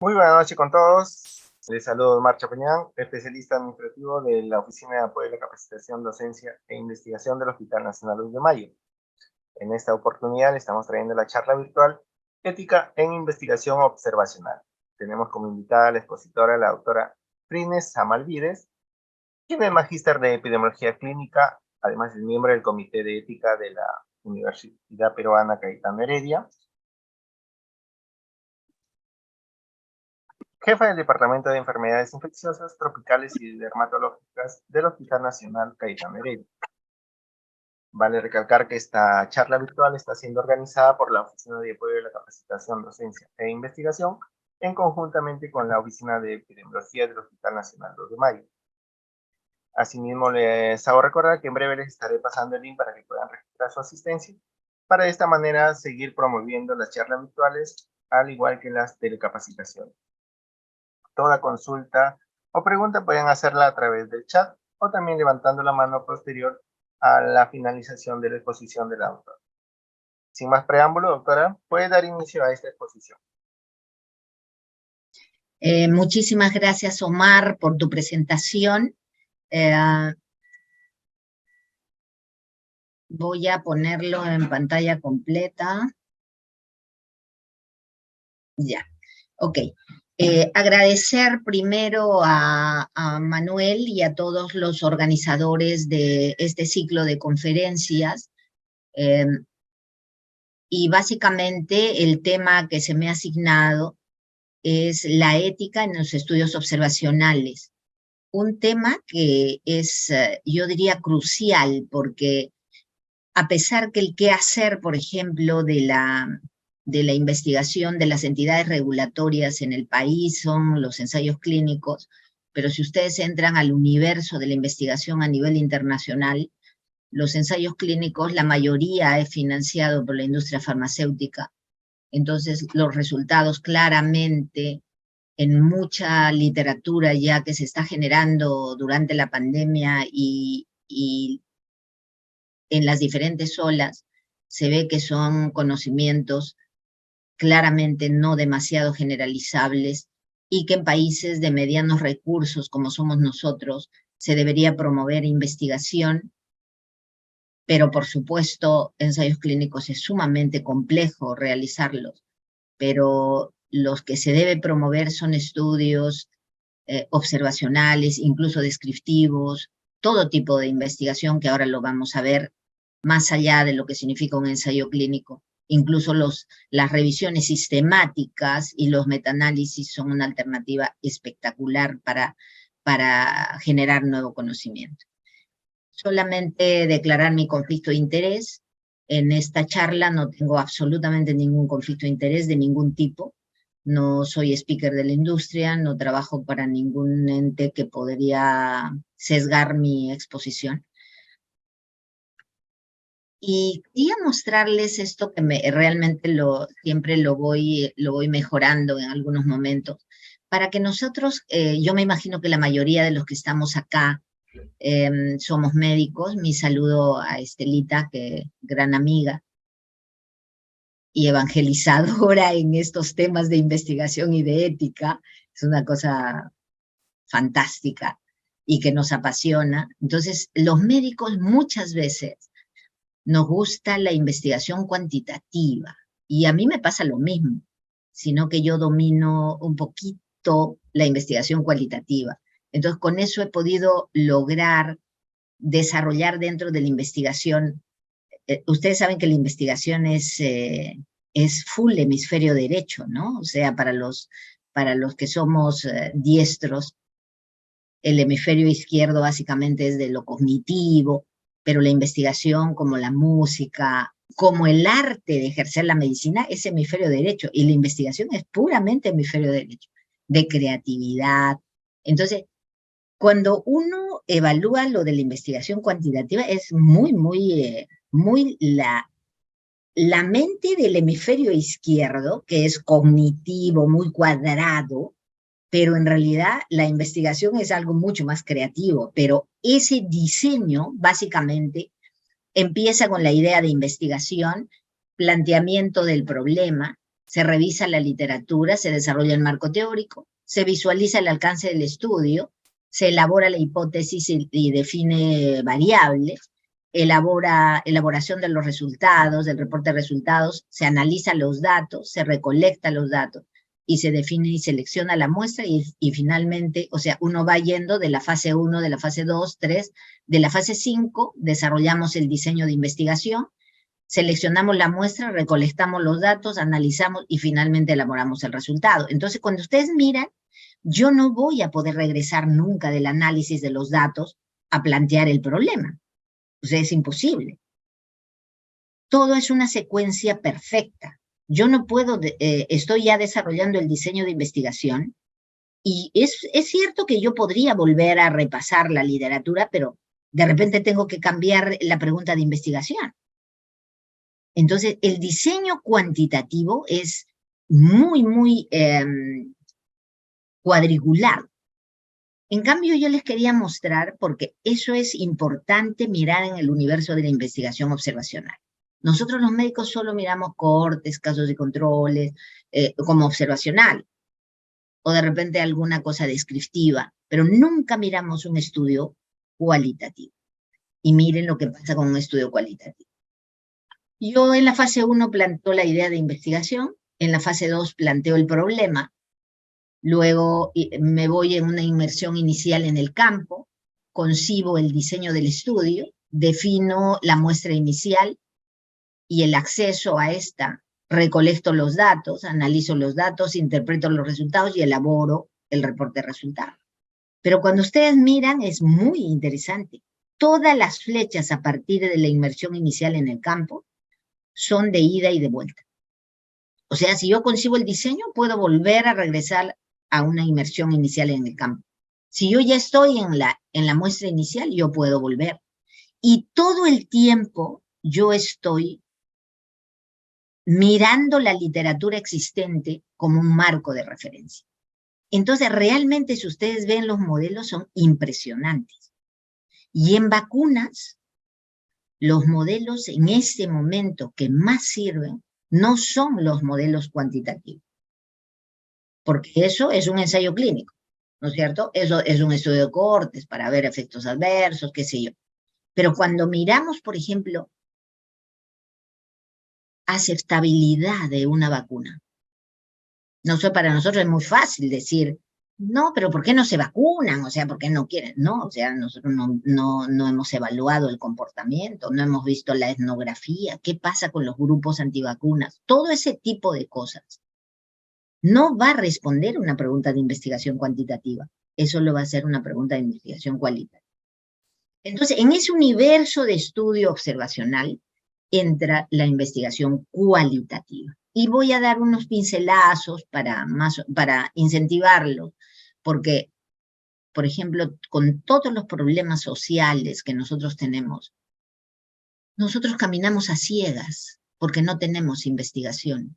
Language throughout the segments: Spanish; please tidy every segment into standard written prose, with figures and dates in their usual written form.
Muy buenas noches con todos. Les saludo Omar Chapañán, especialista administrativo de la Oficina de Apoyo a la Capacitación, Docencia e Investigación del Hospital Nacional Luis de Mayo. En esta oportunidad estamos trayendo la charla virtual Ética en Investigación Observacional. Tenemos como invitada a la expositora, la doctora Frines Samalvides, quien es magíster de Epidemiología Clínica, además es miembro del Comité de Ética de la Universidad Peruana Cayetano Heredia, jefa del Departamento de Enfermedades Infecciosas, Tropicales y Dermatológicas del Hospital Nacional Cayetano Heredia. Vale recalcar que esta charla virtual está siendo organizada por la Oficina de Apoyo a la Capacitación, Docencia e Investigación, en conjuntamente con la Oficina de Epidemiología del Hospital Nacional 2 de Mayo. Asimismo, les hago recordar que en breve les estaré pasando el link para que puedan registrar su asistencia, para de esta manera seguir promoviendo las charlas virtuales, al igual que las telecapacitaciones. Toda consulta o pregunta pueden hacerla a través del chat o también levantando la mano posterior a la finalización de la exposición del autor. Sin más preámbulo, doctora, puede dar inicio a esta exposición. Muchísimas gracias, Omar, por tu presentación. Voy a ponerlo en pantalla completa. Ya, ok. Agradecer primero a Manuel y a todos los organizadores de este ciclo de conferencias. Y básicamente el tema que se me ha asignado es la ética en los estudios observacionales. Un tema que es, yo diría, crucial, porque a pesar que el qué hacer, por ejemplo, de la investigación de las entidades regulatorias en el país son los ensayos clínicos, pero si ustedes entran al universo de la investigación a nivel internacional, los ensayos clínicos, la mayoría es financiado por la industria farmacéutica. Entonces, los resultados claramente en mucha literatura ya que se está generando durante la pandemia y en las diferentes olas, se ve que son conocimientos claramente no demasiado generalizables y que en países de medianos recursos como somos nosotros se debería promover investigación, pero por supuesto ensayos clínicos es sumamente complejo realizarlos, pero los que se debe promover son estudios observacionales, incluso descriptivos, todo tipo de investigación que ahora lo vamos a ver más allá de lo que significa un ensayo clínico. Incluso las revisiones sistemáticas y los metaanálisis son una alternativa espectacular para generar nuevo conocimiento. Solamente declarar mi conflicto de interés. En esta charla no tengo absolutamente ningún conflicto de interés de ningún tipo. No soy speaker de la industria, no trabajo para ningún ente que podría sesgar mi exposición. Y quería mostrarles esto que realmente siempre lo voy mejorando en algunos momentos, para que nosotros, yo me imagino que la mayoría de los que estamos acá somos médicos. Mi saludo a Estelita, que gran amiga y evangelizadora en estos temas de investigación y de ética. Es una cosa fantástica y que nos apasiona. Entonces, los médicos muchas veces nos gusta la investigación cuantitativa, y a mí me pasa lo mismo, sino que yo domino un poquito la investigación cualitativa. Entonces, con eso he podido lograr desarrollar dentro de la investigación. Ustedes saben que la investigación es full hemisferio derecho, ¿no? O sea, para los que somos diestros, el hemisferio izquierdo básicamente es de lo cognitivo, pero la investigación, como la música, como el arte de ejercer la medicina, es hemisferio derecho, y la investigación es puramente hemisferio derecho, de creatividad. Entonces, cuando uno evalúa lo de la investigación cuantitativa, es muy la mente del hemisferio izquierdo, que es cognitivo, muy cuadrado, pero en realidad la investigación es algo mucho más creativo. Pero ese diseño, básicamente, empieza con la idea de investigación, planteamiento del problema, se revisa la literatura, se desarrolla el marco teórico, se visualiza el alcance del estudio, se elabora la hipótesis y define variables, elaboración de los resultados, del reporte de resultados, se analiza los datos, se recolecta los datos, y se define y selecciona la muestra y finalmente, o sea, uno va yendo de la fase 1, de la fase 2, 3, de la fase 5, desarrollamos el diseño de investigación, seleccionamos la muestra, recolectamos los datos, analizamos y finalmente elaboramos el resultado. Entonces, cuando ustedes miran, yo no voy a poder regresar nunca del análisis de los datos a plantear el problema. O sea, es imposible. Todo es una secuencia perfecta. Yo no puedo, estoy ya desarrollando el diseño de investigación y es cierto que yo podría volver a repasar la literatura, pero de repente tengo que cambiar la pregunta de investigación. Entonces, el diseño cuantitativo es muy cuadriculado. En cambio, yo les quería mostrar, porque eso es importante mirar en el universo de la investigación observacional. Nosotros los médicos solo miramos cohortes, casos de controles, como observacional, o de repente alguna cosa descriptiva, pero nunca miramos un estudio cualitativo. Y miren lo que pasa con un estudio cualitativo. Yo en la fase 1 planteo la idea de investigación, en la fase 2 planteo el problema, luego me voy en una inmersión inicial en el campo, concibo el diseño del estudio, defino la muestra inicial y el acceso a esta, recolecto los datos, analizo los datos, interpreto los resultados y elaboro el reporte de resultados. Pero cuando ustedes miran es muy interesante. Todas las flechas a partir de la inmersión inicial en el campo son de ida y de vuelta. O sea, si yo concibo el diseño, puedo volver a regresar a una inmersión inicial en el campo. Si yo ya estoy en la muestra inicial, yo puedo volver. Y todo el tiempo yo estoy mirando la literatura existente como un marco de referencia. Entonces, realmente, si ustedes ven los modelos, son impresionantes. Y en vacunas, los modelos en este momento que más sirven no son los modelos cuantitativos, porque eso es un ensayo clínico, ¿no es cierto? Eso es un estudio de cohortes para ver efectos adversos, qué sé yo. Pero cuando miramos, por ejemplo, aceptabilidad de una vacuna, para nosotros es muy fácil decir, no, pero ¿por qué no se vacunan? O sea, ¿por qué no quieren? No, o sea, nosotros no hemos evaluado el comportamiento, no hemos visto la etnografía, qué pasa con los grupos antivacunas, todo ese tipo de cosas. No va a responder una pregunta de investigación cuantitativa, eso lo va a hacer una pregunta de investigación cualitativa. Entonces, en ese universo de estudio observacional entra la investigación cualitativa. Y voy a dar unos pincelazos para incentivarlo, porque, por ejemplo, con todos los problemas sociales que nosotros tenemos, nosotros caminamos a ciegas porque no tenemos investigación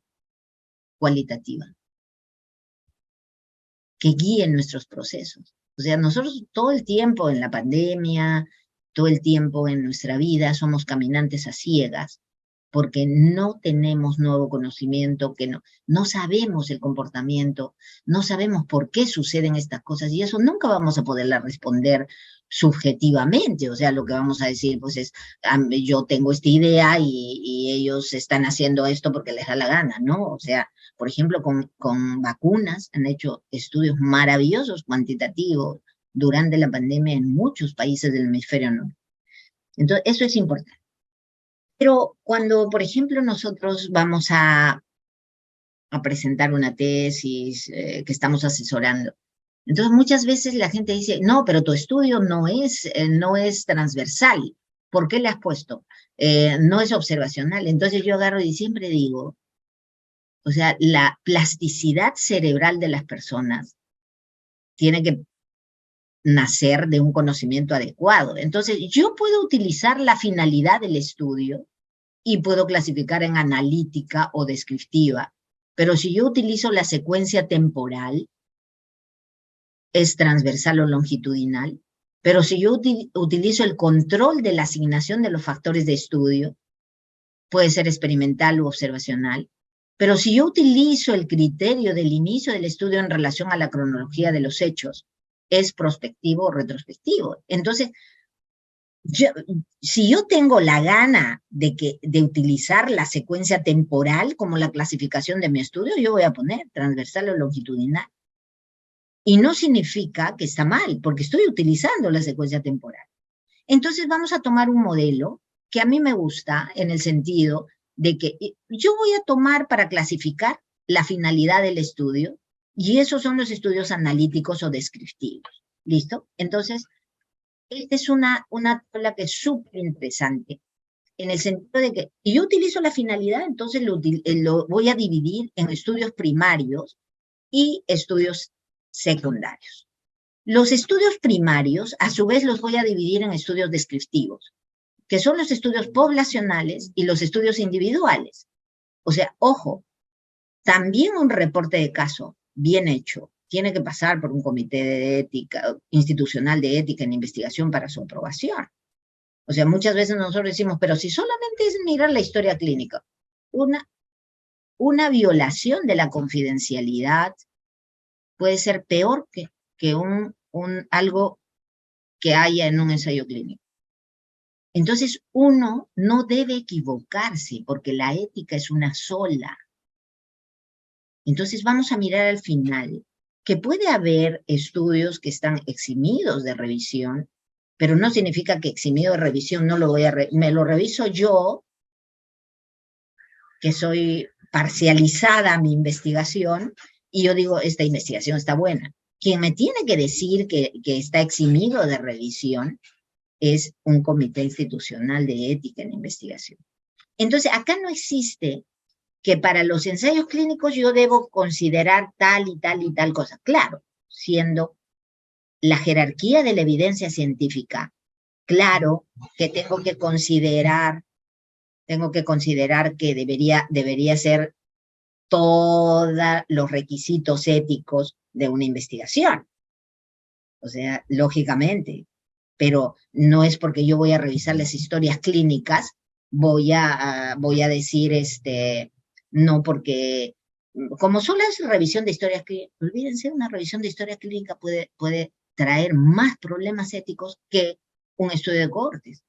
cualitativa que guíe nuestros procesos. O sea, nosotros todo el tiempo en la pandemia, todo el tiempo en nuestra vida somos caminantes a ciegas porque no tenemos nuevo conocimiento, que no sabemos el comportamiento, no sabemos por qué suceden estas cosas, y eso nunca vamos a poderla responder subjetivamente. O sea, lo que vamos a decir pues es, yo tengo esta idea y ellos están haciendo esto porque les da la gana, ¿no? O sea, por ejemplo, con vacunas han hecho estudios maravillosos cuantitativos durante la pandemia en muchos países del hemisferio norte. Entonces, eso es importante. Pero cuando, por ejemplo, nosotros vamos a presentar una tesis que estamos asesorando, entonces muchas veces la gente dice, no, pero tu estudio no es transversal. ¿Por qué le has puesto? No es observacional. Entonces yo agarro y siempre digo, o sea, la plasticidad cerebral de las personas tiene que nacer de un conocimiento adecuado. Entonces yo puedo utilizar la finalidad del estudio y puedo clasificar en analítica o descriptiva. Pero si yo utilizo la secuencia temporal, es transversal o longitudinal. Pero si yo utilizo el control de la asignación de los factores de estudio, puede ser experimental u observacional. Pero si yo utilizo el criterio del inicio del estudio en relación a la cronología de los hechos, es prospectivo o retrospectivo. Entonces, si yo tengo la gana de utilizar la secuencia temporal como la clasificación de mi estudio, yo voy a poner transversal o longitudinal. Y no significa que está mal, porque estoy utilizando la secuencia temporal. Entonces vamos a tomar un modelo que a mí me gusta en el sentido de que yo voy a tomar para clasificar la finalidad del estudio, y esos son los estudios analíticos o descriptivos. ¿Listo? Entonces, esta es una tabla que es súper interesante, en el sentido de que yo utilizo la finalidad, entonces lo voy a dividir en estudios primarios y estudios secundarios. Los estudios primarios, a su vez, los voy a dividir en estudios descriptivos, que son los estudios poblacionales y los estudios individuales. O sea, ojo, también un reporte de caso bien hecho tiene que pasar por un comité de ética, institucional de ética en investigación para su aprobación. O sea, muchas veces nosotros decimos, pero si solamente es mirar la historia clínica, una violación de la confidencialidad puede ser peor que algo que haya en un ensayo clínico. Entonces, uno no debe equivocarse porque la ética es una sola. Entonces, vamos a mirar al final que puede haber estudios que están eximidos de revisión, pero no significa que eximido de revisión no lo voy a me lo reviso yo, que soy parcializada a mi investigación, y yo digo, esta investigación está buena. Quien me tiene que decir que está eximido de revisión es un comité institucional de ética en investigación. Entonces, acá no existe que para los ensayos clínicos yo debo considerar tal y tal y tal cosa. Claro, siendo la jerarquía de la evidencia científica, claro que tengo que considerar que debería ser todos los requisitos éticos de una investigación. O sea, lógicamente, pero no es porque yo voy a revisar las historias clínicas, voy a decir, no, porque como solo es revisión de historias clínicas, olvídense, una revisión de historia clínica puede traer más problemas éticos que un estudio de cohortes,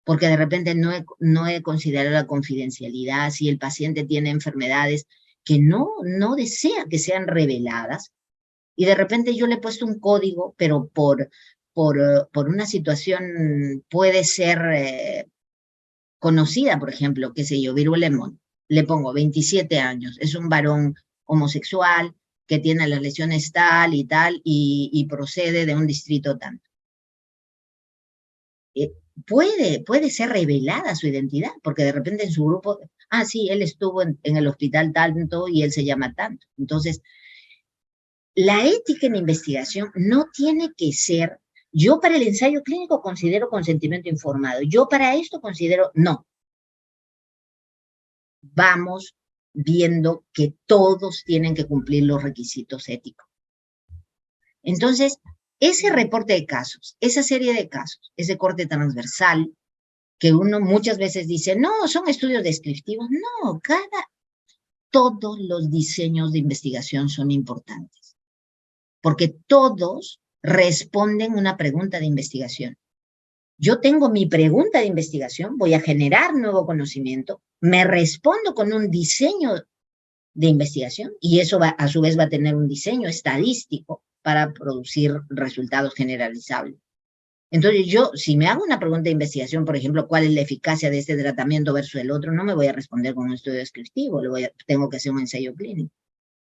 porque de repente no he considerado la confidencialidad, si el paciente tiene enfermedades que no desea que sean reveladas, y de repente yo le he puesto un código, pero por una situación puede ser conocida, por ejemplo, qué sé yo, Viruela Lemon, le pongo 27 años, es un varón homosexual que tiene las lesiones tal y tal y procede de un distrito tanto. Puede ser revelada su identidad, porque de repente en su grupo, sí, él estuvo en el hospital tanto y él se llama tanto. Entonces, la ética en investigación no tiene que ser, yo para el ensayo clínico considero consentimiento informado, yo para esto considero, no. Vamos viendo que todos tienen que cumplir los requisitos éticos. Entonces, ese reporte de casos, esa serie de casos, ese corte transversal, que uno muchas veces dice, no, son estudios descriptivos. No, todos los diseños de investigación son importantes, porque todos responden una pregunta de investigación. Yo tengo mi pregunta de investigación, voy a generar nuevo conocimiento, me respondo con un diseño de investigación, y eso a su vez va a tener un diseño estadístico para producir resultados generalizables. Entonces yo, si me hago una pregunta de investigación, por ejemplo, ¿cuál es la eficacia de este tratamiento versus el otro? No me voy a responder con un estudio descriptivo, tengo que hacer un ensayo clínico.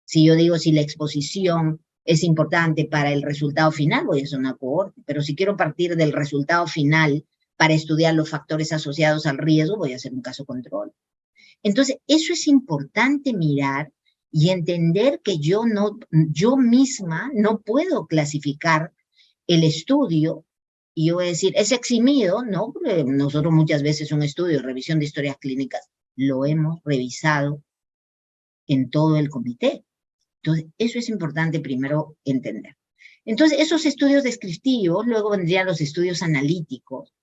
Si yo digo si la exposición es importante para el resultado final, voy a hacer una cohorte. Pero si quiero partir del resultado final para estudiar los factores asociados al riesgo, voy a hacer un caso control. Entonces, eso es importante mirar y entender que yo misma no puedo clasificar el estudio y yo voy a decir, es eximido, ¿no? Porque nosotros muchas veces un estudio de revisión de historias clínicas lo hemos revisado en todo el comité. Entonces, eso es importante primero entender. Entonces, esos estudios descriptivos, luego vendrían los estudios analíticos,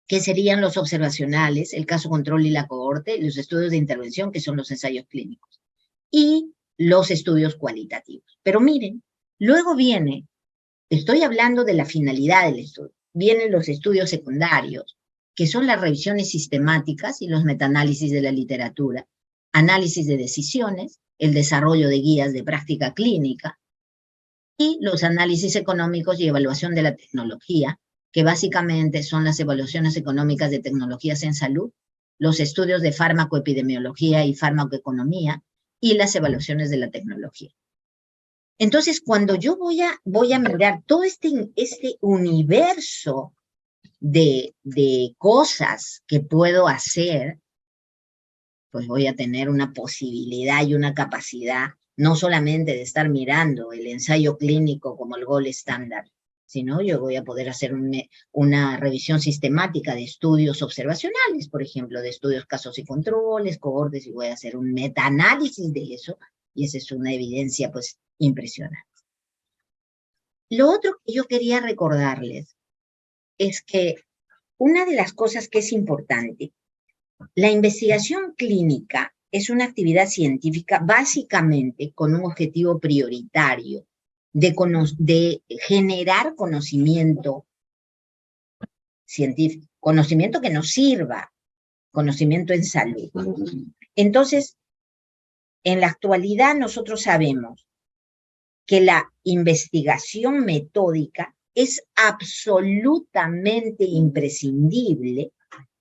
que serían los observacionales, el caso control y la cohorte, los estudios de intervención, que son los ensayos clínicos, y los estudios cualitativos. Pero miren, luego viene, estoy hablando de la finalidad del estudio, vienen los estudios secundarios, que son las revisiones sistemáticas y los metaanálisis de la literatura, análisis de decisiones, el desarrollo de guías de práctica clínica, y los análisis económicos y evaluación de la tecnología, que básicamente son las evaluaciones económicas de tecnologías en salud, los estudios de fármacoepidemiología y farmacoeconomía, y las evaluaciones de la tecnología. Entonces, cuando yo voy a mirar todo este universo de cosas que puedo hacer, pues voy a tener una posibilidad y una capacidad no solamente de estar mirando el ensayo clínico como el gold estándar, sino yo voy a poder hacer una revisión sistemática de estudios observacionales, por ejemplo, de estudios casos y controles, cohortes, y voy a hacer un metaanálisis de eso, y esa es una evidencia pues impresionante. Lo otro que yo quería recordarles es que una de las cosas que es importante, la investigación clínica es una actividad científica básicamente con un objetivo prioritario de generar conocimiento científico, conocimiento que nos sirva, conocimiento en salud. Entonces, en la actualidad nosotros sabemos que la investigación metódica es absolutamente imprescindible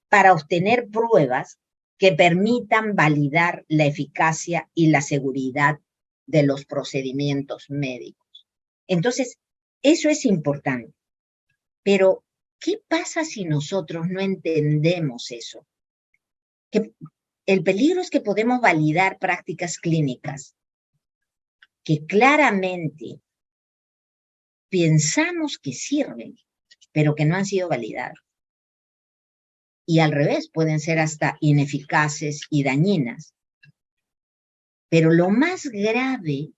para obtener pruebas que permitan validar la eficacia y la seguridad de los procedimientos médicos. Entonces, eso es importante. Pero, ¿qué pasa si nosotros no entendemos eso? Que el peligro es que podemos validar prácticas clínicas que claramente pensamos que sirven, pero que no han sido validadas. Y al revés, pueden ser hasta ineficaces y dañinas. Pero lo más grave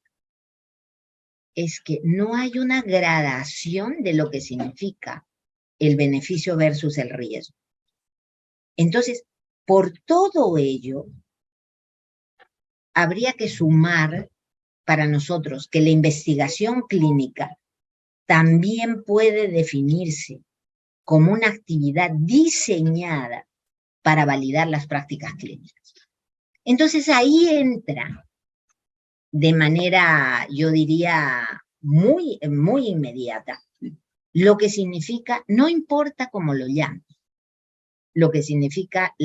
es que no hay una gradación de lo que significa el beneficio versus el riesgo. Entonces, por todo ello, habría que sumar para nosotros que la investigación clínica también puede definirse como una actividad diseñada para validar las prácticas clínicas. Entonces ahí entra de manera, yo diría, muy inmediata, lo que significa, no importa cómo lo llamen, lo que significa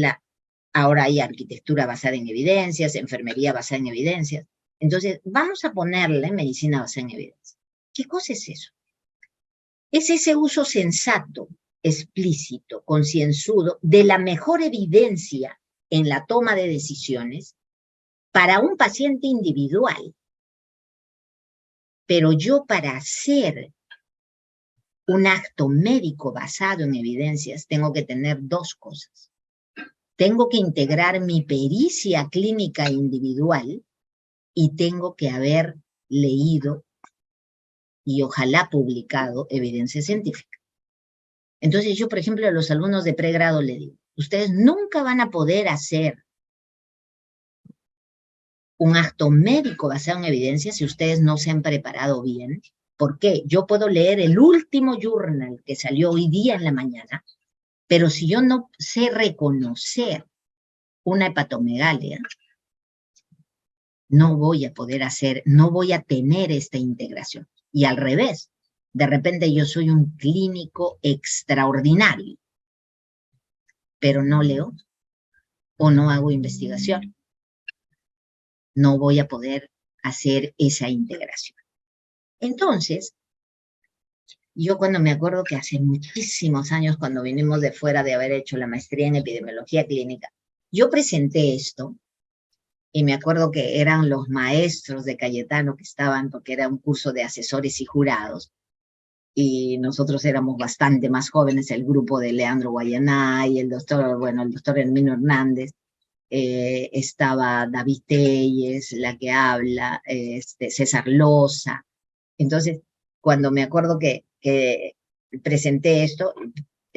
ahora hay arquitectura basada en evidencias, enfermería basada en evidencias. Entonces, vamos a ponerle medicina basada en evidencias. ¿Qué cosa es eso? Es ese uso sensato, explícito, concienzudo de la mejor evidencia en la toma de decisiones para un paciente individual. Pero yo, para hacer un acto médico basado en evidencias, tengo que tener dos cosas. Tengo que integrar mi pericia clínica individual y tengo que haber leído y ojalá publicado evidencia científica. Entonces yo, por ejemplo, a los alumnos de pregrado les digo, ustedes nunca van a poder hacer un acto médico basado en evidencia si ustedes no se han preparado bien. ¿Por qué? Yo puedo leer el último journal que salió hoy día en la mañana, pero si yo no sé reconocer una hepatomegalia, no voy a poder no voy a tener esta integración. Y al revés, de repente yo soy un clínico extraordinario, pero no leo o no hago investigación. No voy a poder hacer esa integración. Entonces, yo cuando me acuerdo que hace muchísimos años, cuando vinimos de fuera de haber hecho la maestría en epidemiología clínica, yo presenté esto, y me acuerdo que eran los maestros de Cayetano que estaban, porque era un curso de asesores y jurados, y nosotros éramos bastante más jóvenes, el grupo de Leandro Guayanay, el doctor Hermino Hernández, estaba David Telles, la que habla, César Loza. Entonces, cuando me acuerdo que presenté esto,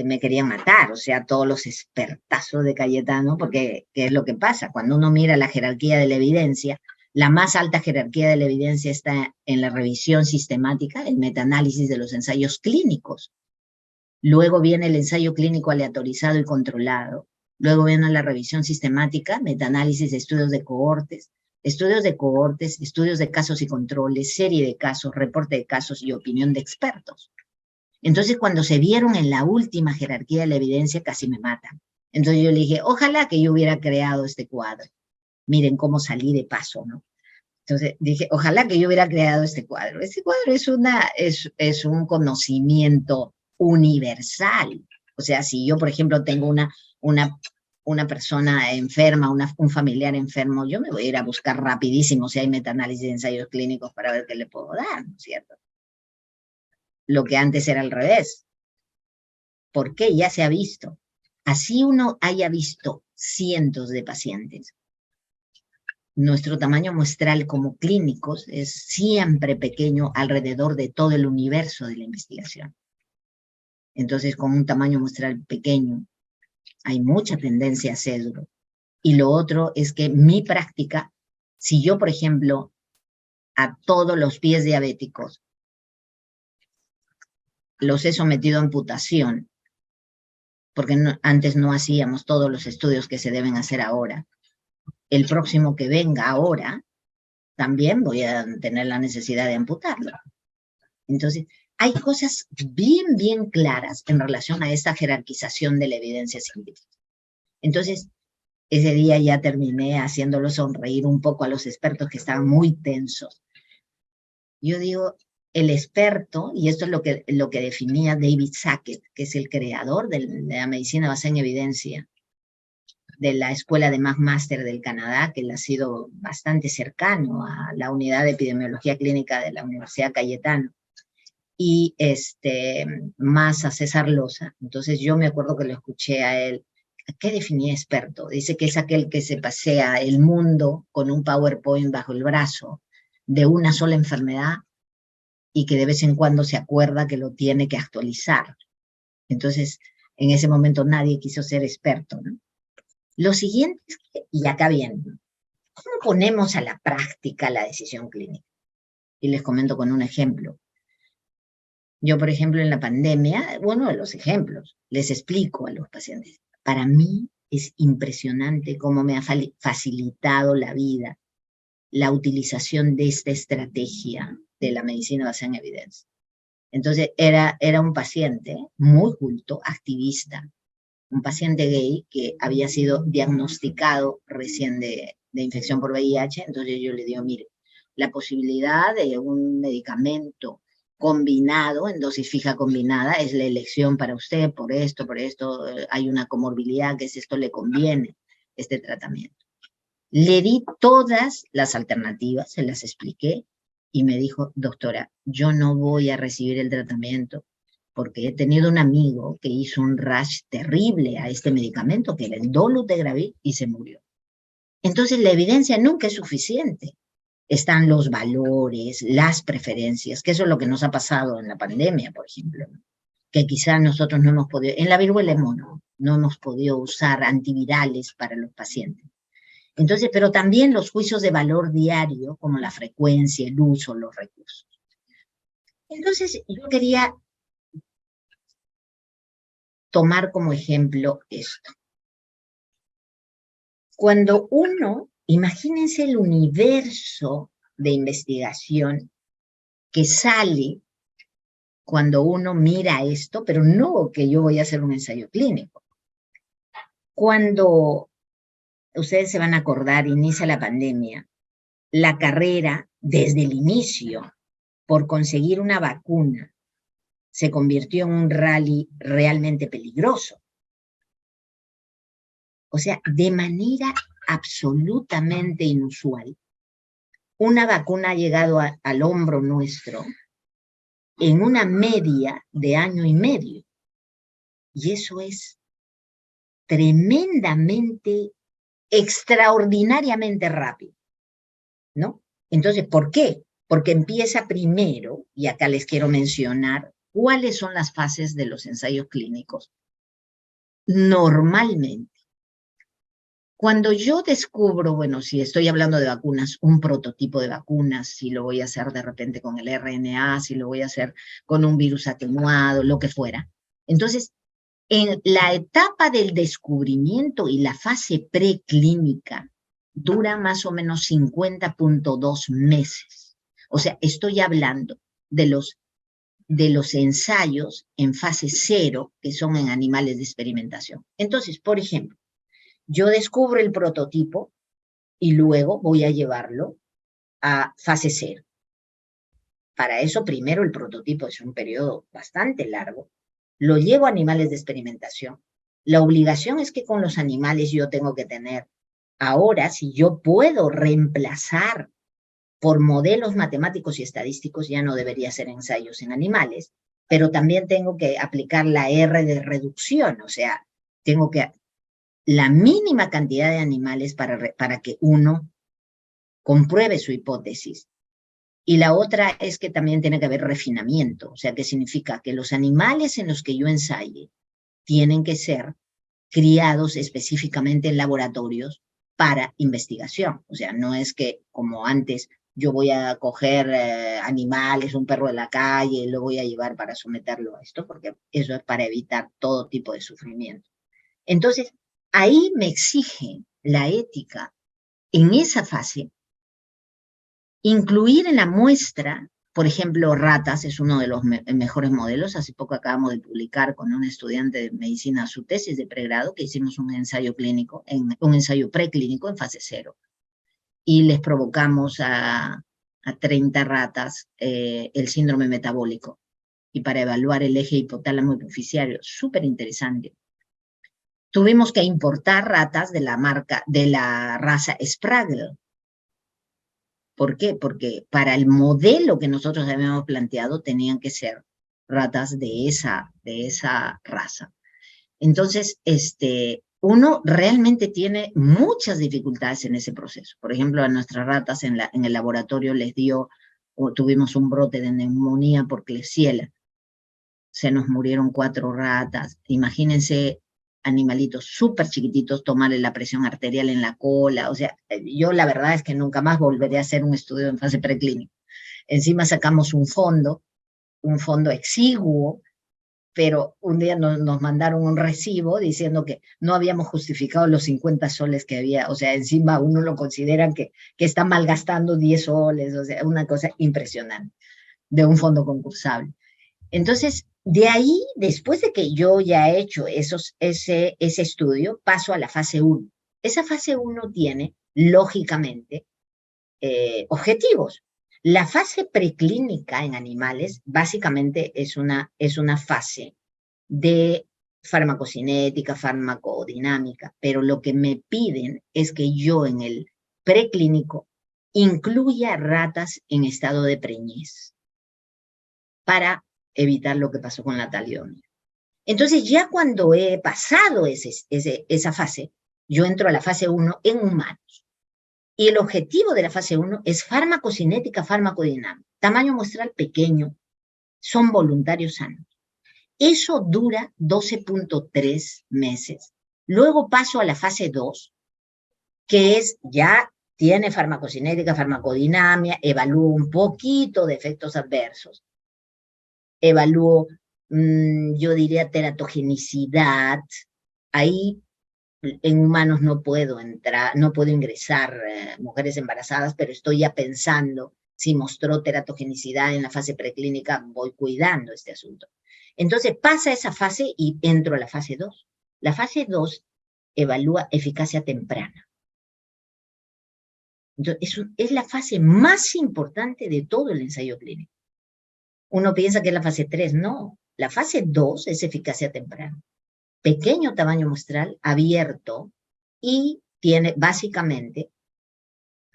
me querían matar, o sea, todos los expertazos de Cayetano, porque ¿qué es lo que pasa? Cuando uno mira la jerarquía de la evidencia, la más alta jerarquía de la evidencia está en la revisión sistemática, el metaanálisis de los ensayos clínicos. Luego viene el ensayo clínico aleatorizado y controlado. Luego viene la revisión sistemática, metaanálisis de estudios de cohortes, estudios de casos y controles, serie de casos, reporte de casos y opinión de expertos. Entonces, cuando se vieron en la última jerarquía de la evidencia, casi me matan. Entonces yo le dije, ojalá que yo hubiera creado este cuadro. Miren cómo salí de paso, ¿no? Entonces dije, ojalá que yo hubiera creado este cuadro. Este cuadro es un conocimiento universal. O sea, si yo, por ejemplo, tengo una persona enferma, un familiar enfermo, yo me voy a ir a buscar rapidísimo si hay metaanálisis de ensayos clínicos para ver qué le puedo dar, ¿no es cierto? Lo que antes era al revés. ¿Por qué? Ya se ha visto. Así uno haya visto cientos de pacientes, nuestro tamaño muestral como clínicos es siempre pequeño alrededor de todo el universo de la investigación. Entonces, con un tamaño muestral pequeño, hay mucha tendencia a sesgo. Y lo otro es que mi práctica, si yo, por ejemplo, a todos los pies diabéticos los he sometido a amputación, porque antes no hacíamos todos los estudios que se deben hacer ahora, el próximo que venga ahora, también voy a tener la necesidad de amputarlo. Entonces, hay cosas bien claras en relación a esta jerarquización de la evidencia científica. Entonces, ese día ya terminé haciéndolo sonreír un poco a los expertos que estaban muy tensos. Yo digo, el experto, y esto es lo que definía David Sackett, que es el creador de la medicina basada en evidencia, de la Escuela de McMaster del Canadá, que él ha sido bastante cercano a la unidad de epidemiología clínica de la Universidad Cayetano, y más a César Loza. Entonces yo me acuerdo que lo escuché a él. ¿Qué definía experto? Dice que es aquel que se pasea el mundo con un PowerPoint bajo el brazo de una sola enfermedad y que de vez en cuando se acuerda que lo tiene que actualizar. Entonces, en ese momento nadie quiso ser experto, ¿no? Lo siguiente es que, y acá viene, ¿cómo ponemos a la práctica la decisión clínica? Y les comento con un ejemplo. Yo, por ejemplo, en la pandemia, uno de los ejemplos, les explico a los pacientes. Para mí es impresionante cómo me ha facilitado la vida la utilización de esta estrategia de la medicina basada en evidencia. Entonces, era un paciente muy culto, activista, un paciente gay que había sido diagnosticado recién de infección por VIH. Entonces yo le digo, mire, la posibilidad de un medicamento combinado, en dosis fija combinada, es la elección para usted, por esto, hay una comorbilidad, que es esto, le conviene este tratamiento. Le di todas las alternativas, se las expliqué, y me dijo, doctora, yo no voy a recibir el tratamiento porque he tenido un amigo que hizo un rash terrible a este medicamento, que era el dolutegravir, y se murió. Entonces la evidencia nunca es suficiente. Están los valores, las preferencias, que eso es lo que nos ha pasado en la pandemia, por ejemplo, ¿no? Que quizás nosotros no hemos podido, en la viruela mono, no hemos podido usar antivirales para los pacientes. Entonces, pero también los juicios de valor diario, como la frecuencia, el uso, los recursos. Entonces, yo quería tomar como ejemplo esto. Cuando uno, imagínense el universo de investigación que sale cuando uno mira esto, pero no que yo voy a hacer un ensayo clínico. Cuando ustedes se van a acordar, inicia la pandemia, la carrera desde el inicio por conseguir una vacuna se convirtió en un rally realmente peligroso. O sea, de manera absolutamente inusual, una vacuna ha llegado al hombro nuestro en una media de año y medio. Y eso es tremendamente, extraordinariamente rápido, ¿no? Entonces, ¿por qué? Porque empieza primero, y acá les quiero mencionar cuáles son las fases de los ensayos clínicos normalmente, cuando yo descubro, bueno, si estoy hablando de vacunas, un prototipo de vacunas, si lo voy a hacer de repente con el RNA, si lo voy a hacer con un virus atenuado, lo que fuera. Entonces, en la etapa del descubrimiento y la fase preclínica dura más o menos 50.2 meses. O sea, estoy hablando de los ensayos en fase 0, que son en animales de experimentación. Entonces, por ejemplo, yo descubro el prototipo y luego voy a llevarlo a fase 0. Para eso, primero el prototipo es un periodo bastante largo. Lo llevo a animales de experimentación. La obligación es que con los animales yo tengo que tener, ahora, si yo puedo reemplazar por modelos matemáticos y estadísticos, ya no debería ser ensayos en animales, pero también tengo que aplicar la R de reducción, o sea, tengo que la mínima cantidad de animales para que uno compruebe su hipótesis. Y la otra es que también tiene que haber refinamiento, o sea, que significa que los animales en los que yo ensaye tienen que ser criados específicamente en laboratorios para investigación. O sea, no es que como antes yo voy a coger animales, un perro de la calle, lo voy a llevar para someterlo a esto, porque eso es para evitar todo tipo de sufrimiento. Entonces, ahí me exige la ética en esa fase incluir en la muestra, por ejemplo, ratas es uno de los mejores modelos. Hace poco acabamos de publicar con un estudiante de medicina su tesis de pregrado, que hicimos un ensayo clínico, un ensayo preclínico en fase 0. Y les provocamos a 30 ratas el síndrome metabólico. Y para evaluar el eje hipotálamo hipoficiario, súper interesante. Tuvimos que importar ratas de la raza Sprague. ¿Por qué? Porque para el modelo que nosotros habíamos planteado tenían que ser ratas de esa raza. Entonces, uno realmente tiene muchas dificultades en ese proceso. Por ejemplo, a nuestras ratas en el laboratorio tuvimos un brote de neumonía por Klebsiella. Se nos murieron 4 ratas. Imagínense animalitos súper chiquititos, tomarle la presión arterial en la cola. O sea, yo la verdad es que nunca más volveré a hacer un estudio en fase preclínica. Encima sacamos un fondo exiguo, pero un día nos mandaron un recibo diciendo que no habíamos justificado los 50 soles que había. O sea, encima uno lo consideran que está malgastando 10 soles, o sea, una cosa impresionante de un fondo concursable. Entonces, de ahí, después de que yo ya he hecho ese estudio, paso a la fase 1. Esa fase 1 tiene, lógicamente, objetivos. La fase preclínica en animales, básicamente, es una fase de farmacocinética, farmacodinámica, pero lo que me piden es que yo en el preclínico incluya ratas en estado de preñez para evitar lo que pasó con la talidomida. Entonces, ya cuando he pasado esa fase, yo entro a la fase 1 en humanos. Y el objetivo de la fase 1 es farmacocinética, farmacodinámica. Tamaño muestral pequeño, son voluntarios sanos. Eso dura 12.3 meses. Luego paso a la fase 2, que es ya tiene farmacocinética, farmacodinámica, evalúo un poquito de efectos adversos. Evalúo, yo diría, teratogenicidad. Ahí en humanos no puedo ingresar mujeres embarazadas, pero estoy ya pensando si mostró teratogenicidad en la fase preclínica, voy cuidando este asunto. Entonces pasa esa fase y entro a la fase 2. La fase 2 evalúa eficacia temprana. Entonces, es la fase más importante de todo el ensayo clínico. Uno piensa que es la fase 3, no. La fase 2 es eficacia temprana. Pequeño tamaño muestral, abierto, y tiene básicamente,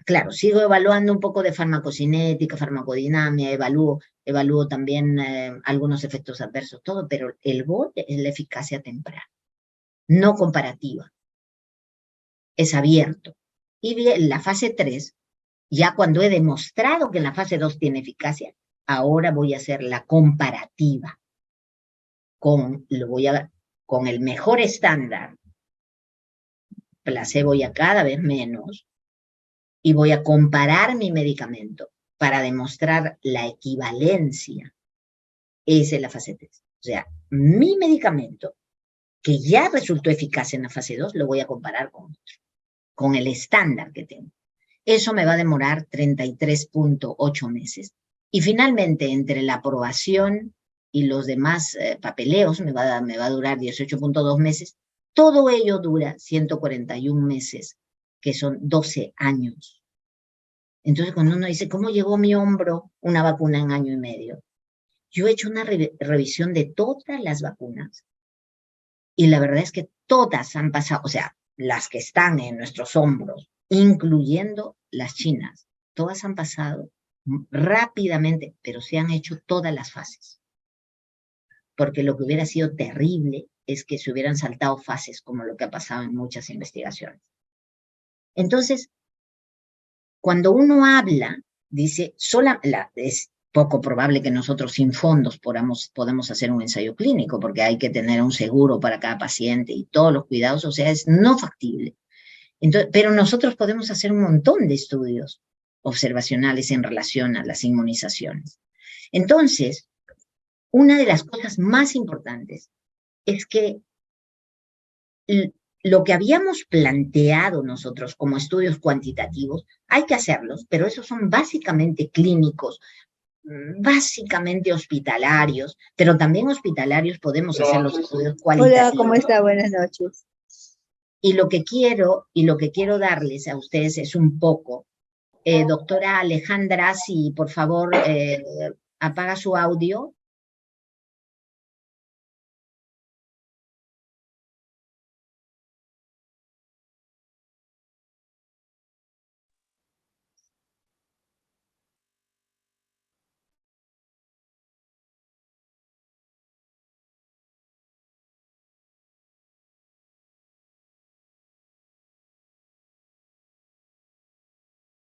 claro, sigo evaluando un poco de farmacocinética, farmacodinámica, evalúo también algunos efectos adversos, todo, pero el gol es la eficacia temprana, no comparativa, es abierto. Y bien, la fase 3, ya cuando he demostrado que en la fase 2 tiene eficacia, ahora voy a hacer la comparativa. Lo voy a con el mejor estándar, placebo ya cada vez menos, y voy a comparar mi medicamento para demostrar la equivalencia. Esa es la fase 3. O sea, mi medicamento, que ya resultó eficaz en la fase 2, lo voy a comparar con otro, con el estándar que tengo. Eso me va a demorar 33.8 meses. Y finalmente, entre la aprobación y los demás papeleos, me va a durar 18.2 meses. Todo ello dura 141 meses, que son 12 años. Entonces, cuando uno dice, ¿cómo llegó a mi hombro una vacuna en año y medio? Yo he hecho una revisión de todas las vacunas y la verdad es que todas han pasado, o sea, las que están en nuestros hombros, incluyendo las chinas, todas han pasado rápidamente, pero se han hecho todas las fases. Porque lo que hubiera sido terrible es que se hubieran saltado fases, como lo que ha pasado en muchas investigaciones. Entonces, cuando uno habla, dice, es poco probable que nosotros sin fondos podamos hacer un ensayo clínico, porque hay que tener un seguro para cada paciente y todos los cuidados, o sea, es no factible. Entonces, pero nosotros podemos hacer un montón de estudios observacionales en relación a las inmunizaciones. Entonces, una de las cosas más importantes es que lo que habíamos planteado nosotros como estudios cuantitativos, hay que hacerlos, pero esos son básicamente clínicos, básicamente hospitalarios, pero también hospitalarios podemos hacer los estudios cualitativos. Hola, ¿cómo está? Buenas noches. Y lo que quiero darles a ustedes es un poco, doctora Alejandra, si por favor apaga su audio.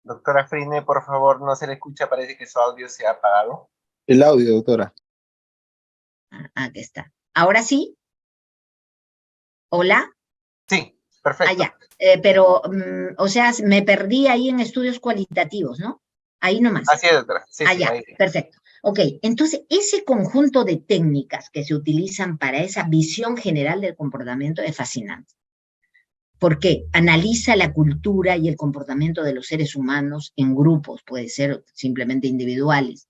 Doctora Frine, por favor, no se le escucha, parece que su audio se ha apagado. El audio, doctora. Aquí está. ¿Ahora sí? ¿Hola? Sí, perfecto. Allá. Pero, o sea, me perdí ahí en estudios cualitativos, ¿no? Ahí nomás. Así es, doctora. Sí, Allá, sí, ahí sí. perfecto. Ok, entonces ese conjunto de técnicas que se utilizan para esa visión general del comportamiento es fascinante. Porque analiza la cultura y el comportamiento de los seres humanos en grupos, puede ser simplemente individuales.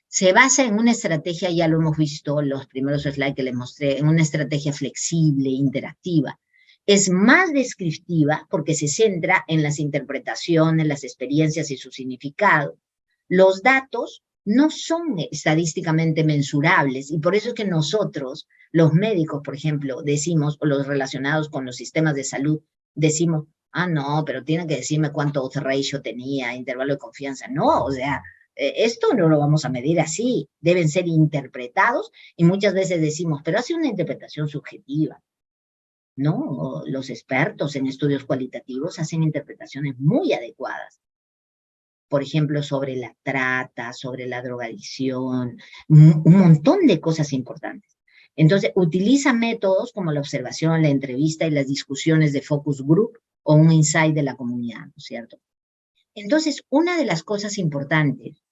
Se basa en una estrategia, ya lo hemos visto, los primeros slides que les mostré, en una estrategia flexible, interactiva. Es más descriptiva porque se centra en las interpretaciones, las experiencias y su significado. Los datos no son estadísticamente mensurables y por eso es que nosotros, los médicos, por ejemplo, decimos, o los relacionados con los sistemas de salud, decimos, no, pero tienen que decirme cuánto odds ratio tenía, intervalo de confianza. No, o sea, esto no lo vamos a medir así, deben ser interpretados y muchas veces decimos, pero hace una interpretación subjetiva. No, los expertos en estudios cualitativos hacen interpretaciones muy adecuadas. Por ejemplo, sobre la trata, sobre la drogadicción, un montón de cosas importantes. Entonces, utiliza métodos como la observación, la entrevista y las discusiones de focus group o un insight de la comunidad, ¿no es cierto? Entonces, una de las cosas importantes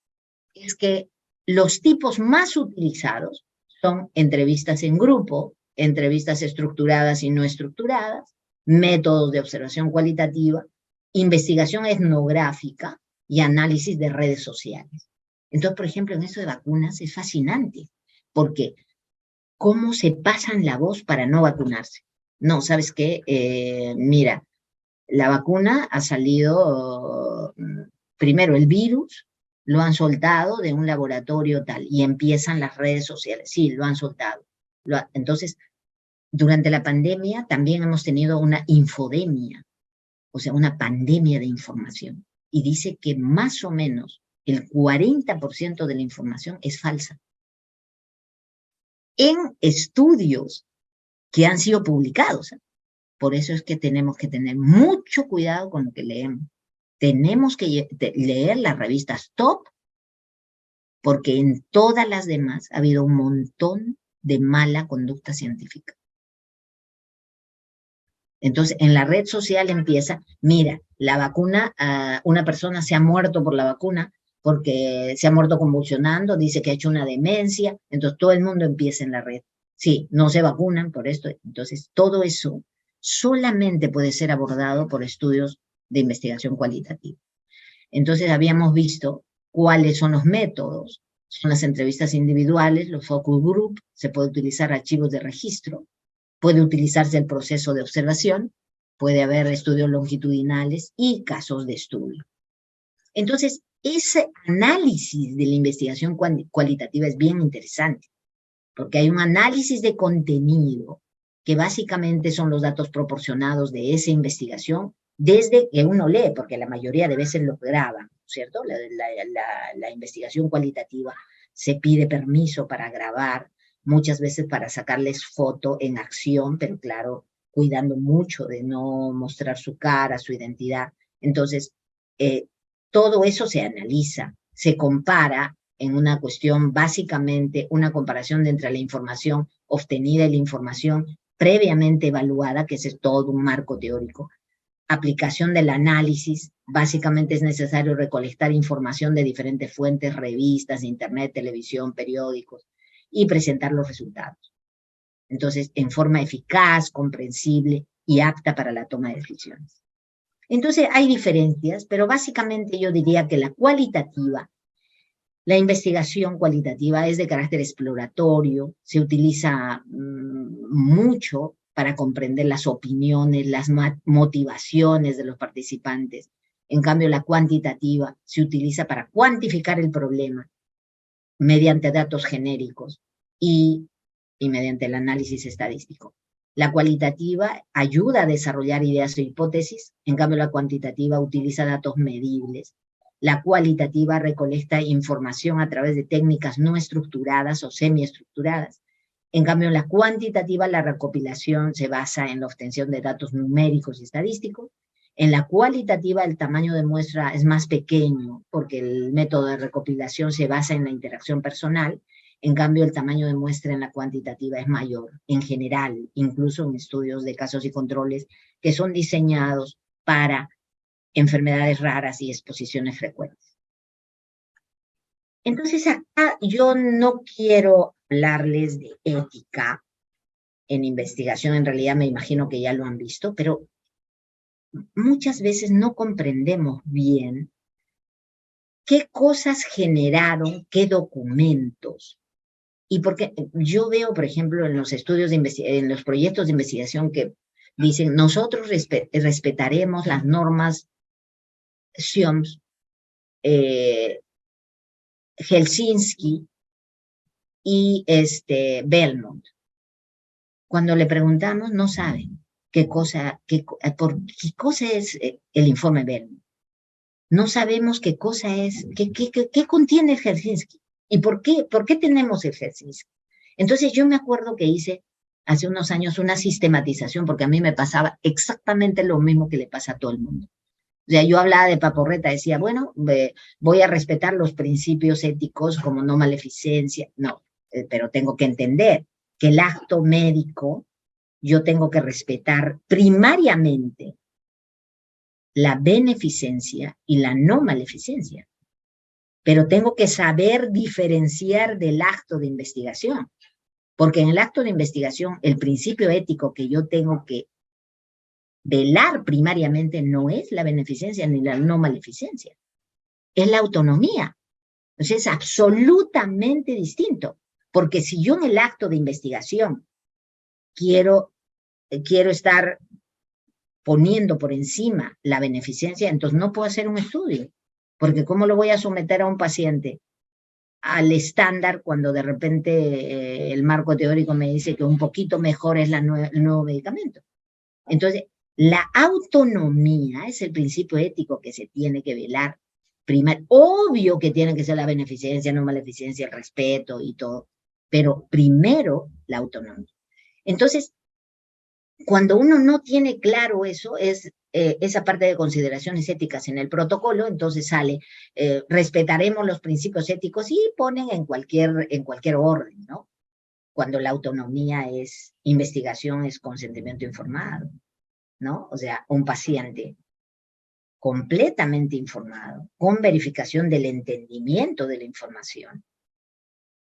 es que los tipos más utilizados son entrevistas en grupo, entrevistas estructuradas y no estructuradas, métodos de observación cualitativa, investigación etnográfica y análisis de redes sociales. Entonces, por ejemplo, en eso de vacunas es fascinante, porque cómo se pasan la voz para no vacunarse. No, ¿sabes qué? Mira, la vacuna ha salido, primero el virus, lo han soltado de un laboratorio tal, y empiezan las redes sociales, sí, lo han soltado. Entonces, durante la pandemia también hemos tenido una infodemia, o sea, una pandemia de información, y dice que más o menos el 40% de la información es falsa. En estudios que han sido publicados. Por eso es que tenemos que tener mucho cuidado con lo que leemos. Tenemos que leer las revistas top, porque en todas las demás ha habido un montón de mala conducta científica. Entonces, en la red social empieza, mira, la vacuna, una persona se ha muerto por la vacuna porque se ha muerto convulsionando, dice que ha hecho una demencia, entonces todo el mundo empieza en la red. Sí, no se vacunan por esto. Entonces, todo eso solamente puede ser abordado por estudios de investigación cualitativa. Entonces, habíamos visto cuáles son los métodos. Son las entrevistas individuales, los focus group, se puede utilizar archivos de registro, puede utilizarse el proceso de observación, puede haber estudios longitudinales y casos de estudio. Entonces, ese análisis de la investigación cualitativa es bien interesante, porque hay un análisis de contenido, que básicamente son los datos proporcionados de esa investigación, desde que uno lee, porque la mayoría de veces lo graban, ¿cierto? La investigación cualitativa se pide permiso para grabar, muchas veces para sacarles foto en acción, pero claro, cuidando mucho de no mostrar su cara, su identidad. Entonces, todo eso se analiza, se compara en una cuestión, básicamente, una comparación entre la información obtenida y la información previamente evaluada, que ese es todo un marco teórico. Aplicación del análisis, básicamente es necesario recolectar información de diferentes fuentes, revistas, internet, televisión, periódicos, y presentar los resultados. Entonces, en forma eficaz, comprensible y apta para la toma de decisiones. Entonces, hay diferencias, pero básicamente yo diría que la investigación cualitativa es de carácter exploratorio, se utiliza mucho para comprender las opiniones, las motivaciones de los participantes. En cambio, la cuantitativa se utiliza para cuantificar el problema mediante datos genéricos y mediante el análisis estadístico. La cualitativa ayuda a desarrollar ideas o hipótesis, en cambio la cuantitativa utiliza datos medibles. La cualitativa recolecta información a través de técnicas no estructuradas o semiestructuradas. En cambio, en la cuantitativa, la recopilación se basa en la obtención de datos numéricos y estadísticos. En la cualitativa, el tamaño de muestra es más pequeño, porque el método de recopilación se basa en la interacción personal. En cambio, el tamaño de muestra en la cuantitativa es mayor, en general, incluso en estudios de casos y controles que son diseñados para enfermedades raras y exposiciones frecuentes. Entonces, acá yo no quiero hablarles de ética en investigación, en realidad me imagino que ya lo han visto, pero muchas veces no comprendemos bien qué cosas generaron, qué documentos. Y porque yo veo, por ejemplo, en los estudios en los proyectos de investigación que dicen, nosotros respetaremos las normas SIOMS, Helsinki y Belmont. Cuando le preguntamos, no saben qué cosa es el informe Belmont. No sabemos qué cosa es, qué contiene el Helsinki y por qué tenemos el Helsinki. Entonces yo me acuerdo que hice hace unos años una sistematización, porque a mí me pasaba exactamente lo mismo que le pasa a todo el mundo. O sea, yo hablaba de paporreta, decía, bueno, voy a respetar los principios éticos como no maleficencia, no, pero tengo que entender que el acto médico, yo tengo que respetar primariamente la beneficencia y la no maleficencia, pero tengo que saber diferenciar del acto de investigación, porque en el acto de investigación el principio ético que yo tengo que velar primariamente no es la beneficencia ni la no maleficencia, es la autonomía. Entonces es absolutamente distinto, porque si yo en el acto de investigación quiero estar poniendo por encima la beneficencia, entonces no puedo hacer un estudio, porque ¿cómo lo voy a someter a un paciente al estándar cuando de repente el marco teórico me dice que un poquito mejor es el nuevo medicamento? Entonces, la autonomía es el principio ético que se tiene que velar. Obvio que tiene que ser la beneficencia, no maleficencia, el respeto y todo, pero primero la autonomía. Entonces, cuando uno no tiene claro eso, esa parte de consideraciones éticas en el protocolo, entonces sale, respetaremos los principios éticos y ponen en cualquier orden, ¿no? Cuando la autonomía es investigación, es consentimiento informado. ¿no? O sea, un paciente completamente informado, con verificación del entendimiento de la información,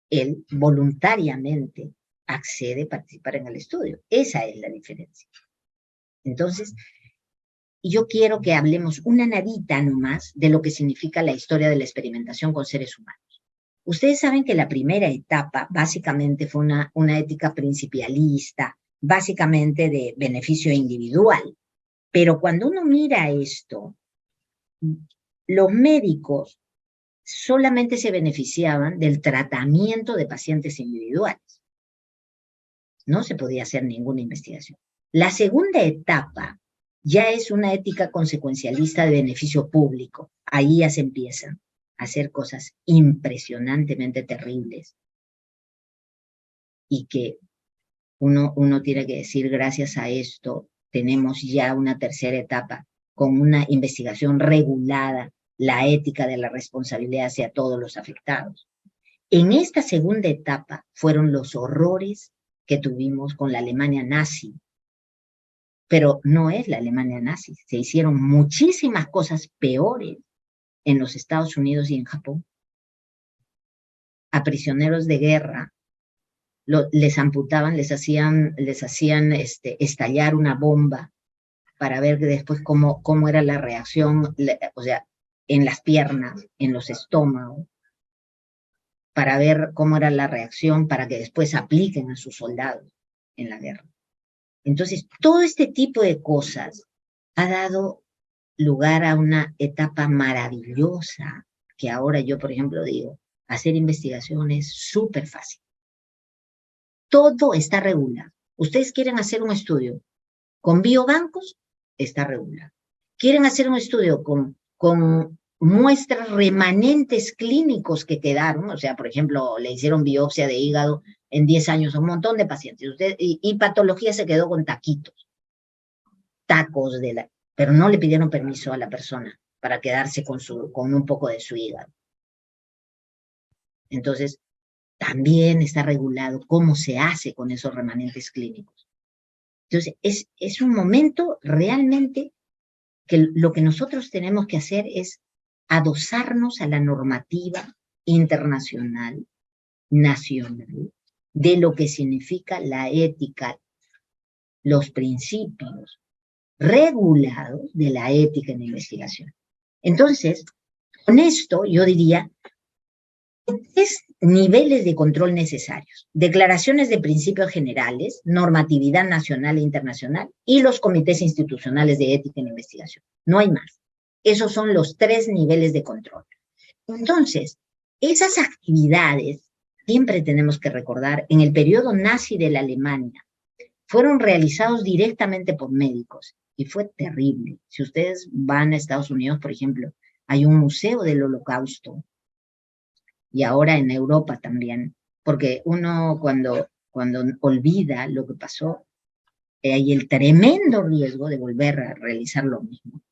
él voluntariamente accede a participar en el estudio. Esa es la diferencia. Entonces, yo quiero que hablemos una nadita nomás de lo que significa la historia de la experimentación con seres humanos. Ustedes saben que la primera etapa básicamente fue una ética principialista, básicamente de beneficio individual. Pero cuando uno mira esto, los médicos solamente se beneficiaban del tratamiento de pacientes individuales. No se podía hacer ninguna investigación. La segunda etapa ya es una ética consecuencialista de beneficio público. Ahí ya se empiezan a hacer cosas impresionantemente terribles y que uno tiene que decir, gracias a esto tenemos ya una tercera etapa con una investigación regulada, la ética de la responsabilidad hacia todos los afectados. En esta segunda etapa fueron los horrores que tuvimos con la Alemania nazi, pero no es la Alemania nazi, se hicieron muchísimas cosas peores en los Estados Unidos y en Japón. A prisioneros de guerra les amputaban, les hacían estallar una bomba para ver después cómo era la reacción, o sea, en las piernas, en los estómagos, para ver cómo era la reacción para que después apliquen a sus soldados en la guerra. Entonces, todo este tipo de cosas ha dado lugar a una etapa maravillosa que ahora yo, por ejemplo, digo, hacer investigación es súper fácil. Todo está regulado. Ustedes quieren hacer un estudio con biobancos, está regulado. Quieren hacer un estudio con muestras remanentes clínicos que quedaron, o sea, por ejemplo, le hicieron biopsia de hígado en 10 años a un montón de pacientes, y patología se quedó con taquitos, tacos pero no le pidieron permiso a la persona para quedarse con un poco de su hígado. Entonces, también está regulado cómo se hace con esos remanentes clínicos. Entonces, es un momento realmente que lo que nosotros tenemos que hacer es adosarnos a la normativa internacional, nacional, de lo que significa la ética, los principios regulados de la ética en la investigación. Entonces, con esto yo diría 3 niveles de control necesarios: declaraciones de principios generales, normatividad nacional e internacional y los comités institucionales de ética en investigación. No hay más. Esos son los 3 niveles de control. Entonces, esas actividades, siempre tenemos que recordar, en el periodo nazi de la Alemania, fueron realizados directamente por médicos y fue terrible. Si ustedes van a Estados Unidos, por ejemplo, hay un museo del Holocausto, y ahora en Europa también, porque uno cuando olvida lo que pasó, hay el tremendo riesgo de volver a realizar lo mismo.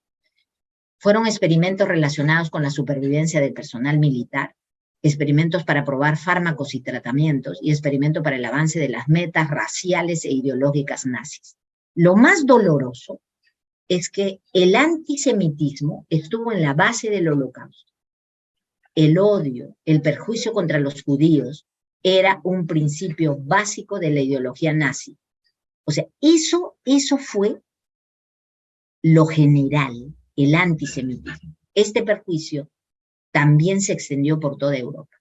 Fueron experimentos relacionados con la supervivencia del personal militar, experimentos para probar fármacos y tratamientos, y experimentos para el avance de las metas raciales e ideológicas nazis. Lo más doloroso es que el antisemitismo estuvo en la base del Holocausto. El odio, el perjuicio contra los judíos era un principio básico de la ideología nazi. O sea, eso fue lo general, el antisemitismo. Este perjuicio también se extendió por toda Europa.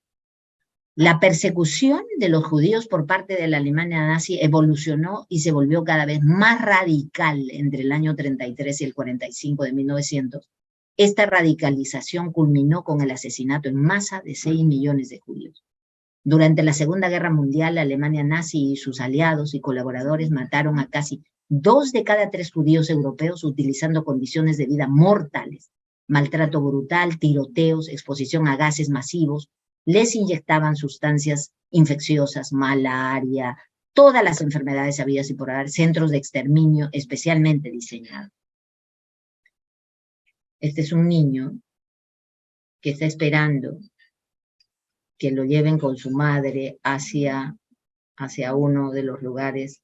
La persecución de los judíos por parte de la Alemania nazi evolucionó y se volvió cada vez más radical entre el año 33 y el 45 de 1900. Esta radicalización culminó con el asesinato en masa de 6 millones de judíos. Durante la Segunda Guerra Mundial, la Alemania nazi y sus aliados y colaboradores mataron a casi 2 de cada 3 judíos europeos utilizando condiciones de vida mortales: maltrato brutal, tiroteos, exposición a gases masivos. Les inyectaban sustancias infecciosas, malaria, todas las enfermedades habidas y por haber, centros de exterminio especialmente diseñados. Este es un niño que está esperando que lo lleven con su madre hacia uno de los lugares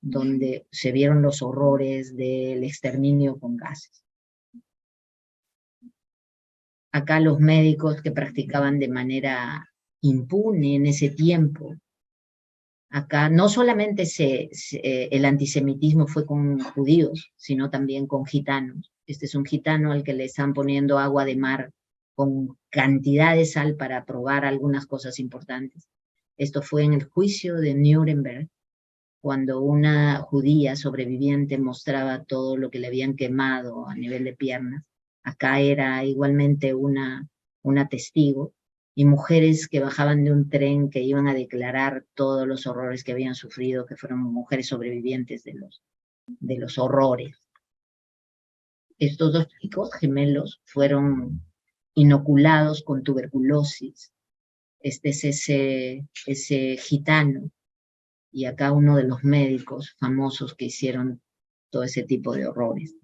donde se vieron los horrores del exterminio con gases. Acá los médicos que practicaban de manera impune en ese tiempo, acá no solamente el antisemitismo fue con judíos, sino también con gitanos. Este es un gitano al que le están poniendo agua de mar con cantidad de sal para probar algunas cosas importantes. Esto fue en el juicio de Nuremberg, cuando una judía sobreviviente mostraba todo lo que le habían quemado a nivel de piernas. Acá era igualmente una testigo, y mujeres que bajaban de un tren que iban a declarar todos los horrores que habían sufrido, que fueron mujeres sobrevivientes de los horrores. Estos dos chicos gemelos fueron inoculados con tuberculosis. Este es ese gitano, y acá uno de los médicos famosos que hicieron todo ese tipo de horrores.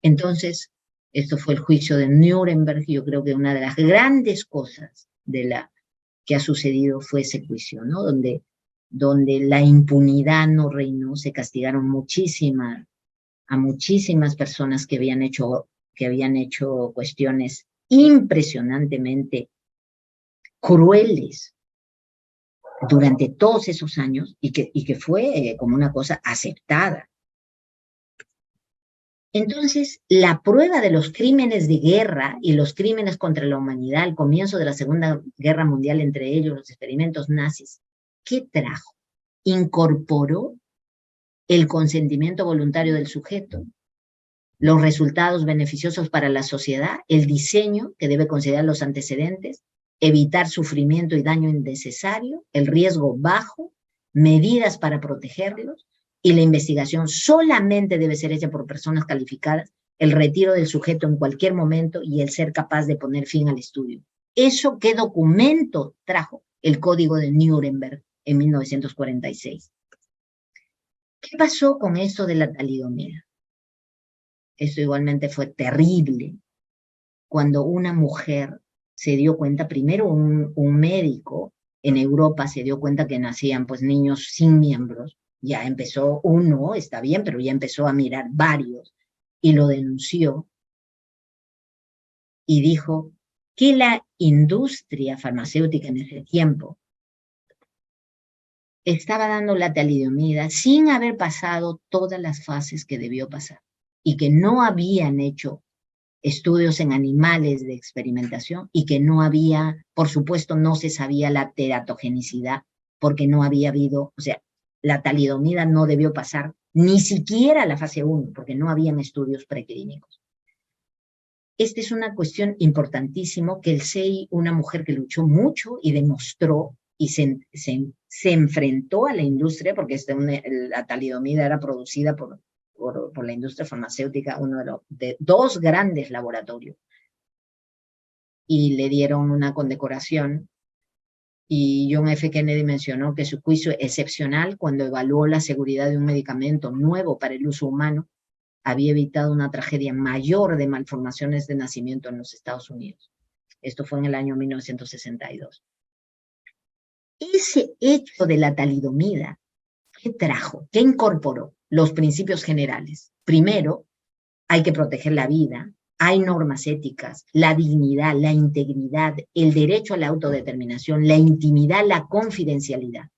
Entonces, esto fue el juicio de Nuremberg, y yo creo que una de las grandes cosas que ha sucedido fue ese juicio, ¿no? Donde la impunidad no reinó, se castigaron a muchísimas personas que habían hecho cuestiones impresionantemente crueles durante todos esos años, y que fue como una cosa aceptada. Entonces, la prueba de los crímenes de guerra y los crímenes contra la humanidad al comienzo de la Segunda Guerra Mundial, entre ellos los experimentos nazis, ¿qué trajo? Incorporó el consentimiento voluntario del sujeto, los resultados beneficiosos para la sociedad, el diseño que debe considerar los antecedentes, evitar sufrimiento y daño innecesario, el riesgo bajo, medidas para protegerlos, y la investigación solamente debe ser hecha por personas calificadas, el retiro del sujeto en cualquier momento y el ser capaz de poner fin al estudio. ¿Eso qué documento trajo? El Código de Nuremberg en 1946. ¿Qué pasó con esto de la talidomida? Esto igualmente fue terrible. Cuando una mujer se dio cuenta, primero un médico en Europa se dio cuenta que nacían pues niños sin miembros, ya empezó uno, está bien, pero ya empezó a mirar varios, y lo denunció, y dijo que la industria farmacéutica en ese tiempo estaba dando la talidomida sin haber pasado todas las fases que debió pasar, y que no habían hecho estudios en animales de experimentación, y que no había, por supuesto, no se sabía la teratogenicidad, porque no había habido, o sea, la talidomida no debió pasar ni siquiera la fase 1, porque no habían estudios preclínicos. Esta es una cuestión importantísima que el SEI, una mujer que luchó mucho y demostró, y se enfrentó a la industria, porque la talidomida era producida por la industria farmacéutica, uno de dos grandes laboratorios, y le dieron una condecoración. Y John F. Kennedy mencionó que su juicio excepcional, cuando evaluó la seguridad de un medicamento nuevo para el uso humano, había evitado una tragedia mayor de malformaciones de nacimiento en los Estados Unidos. Esto fue en el año 1962. Ese hecho de la talidomida, ¿qué trajo? ¿Qué incorporó? Los principios generales. Primero, hay que proteger la vida, hay normas éticas, la dignidad, la integridad, el derecho a la autodeterminación, la intimidad, la confidencialidad,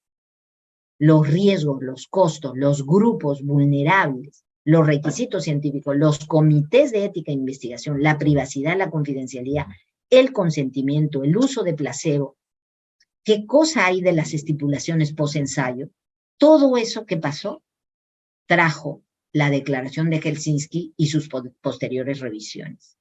los riesgos, los costos, los grupos vulnerables, los requisitos científicos, los comités de ética e investigación, la privacidad, la confidencialidad, el consentimiento, el uso de placebo. ¿Qué cosa hay de las estipulaciones post-ensayo? Todo eso que pasó trajo la Declaración de Helsinki y sus posteriores revisiones.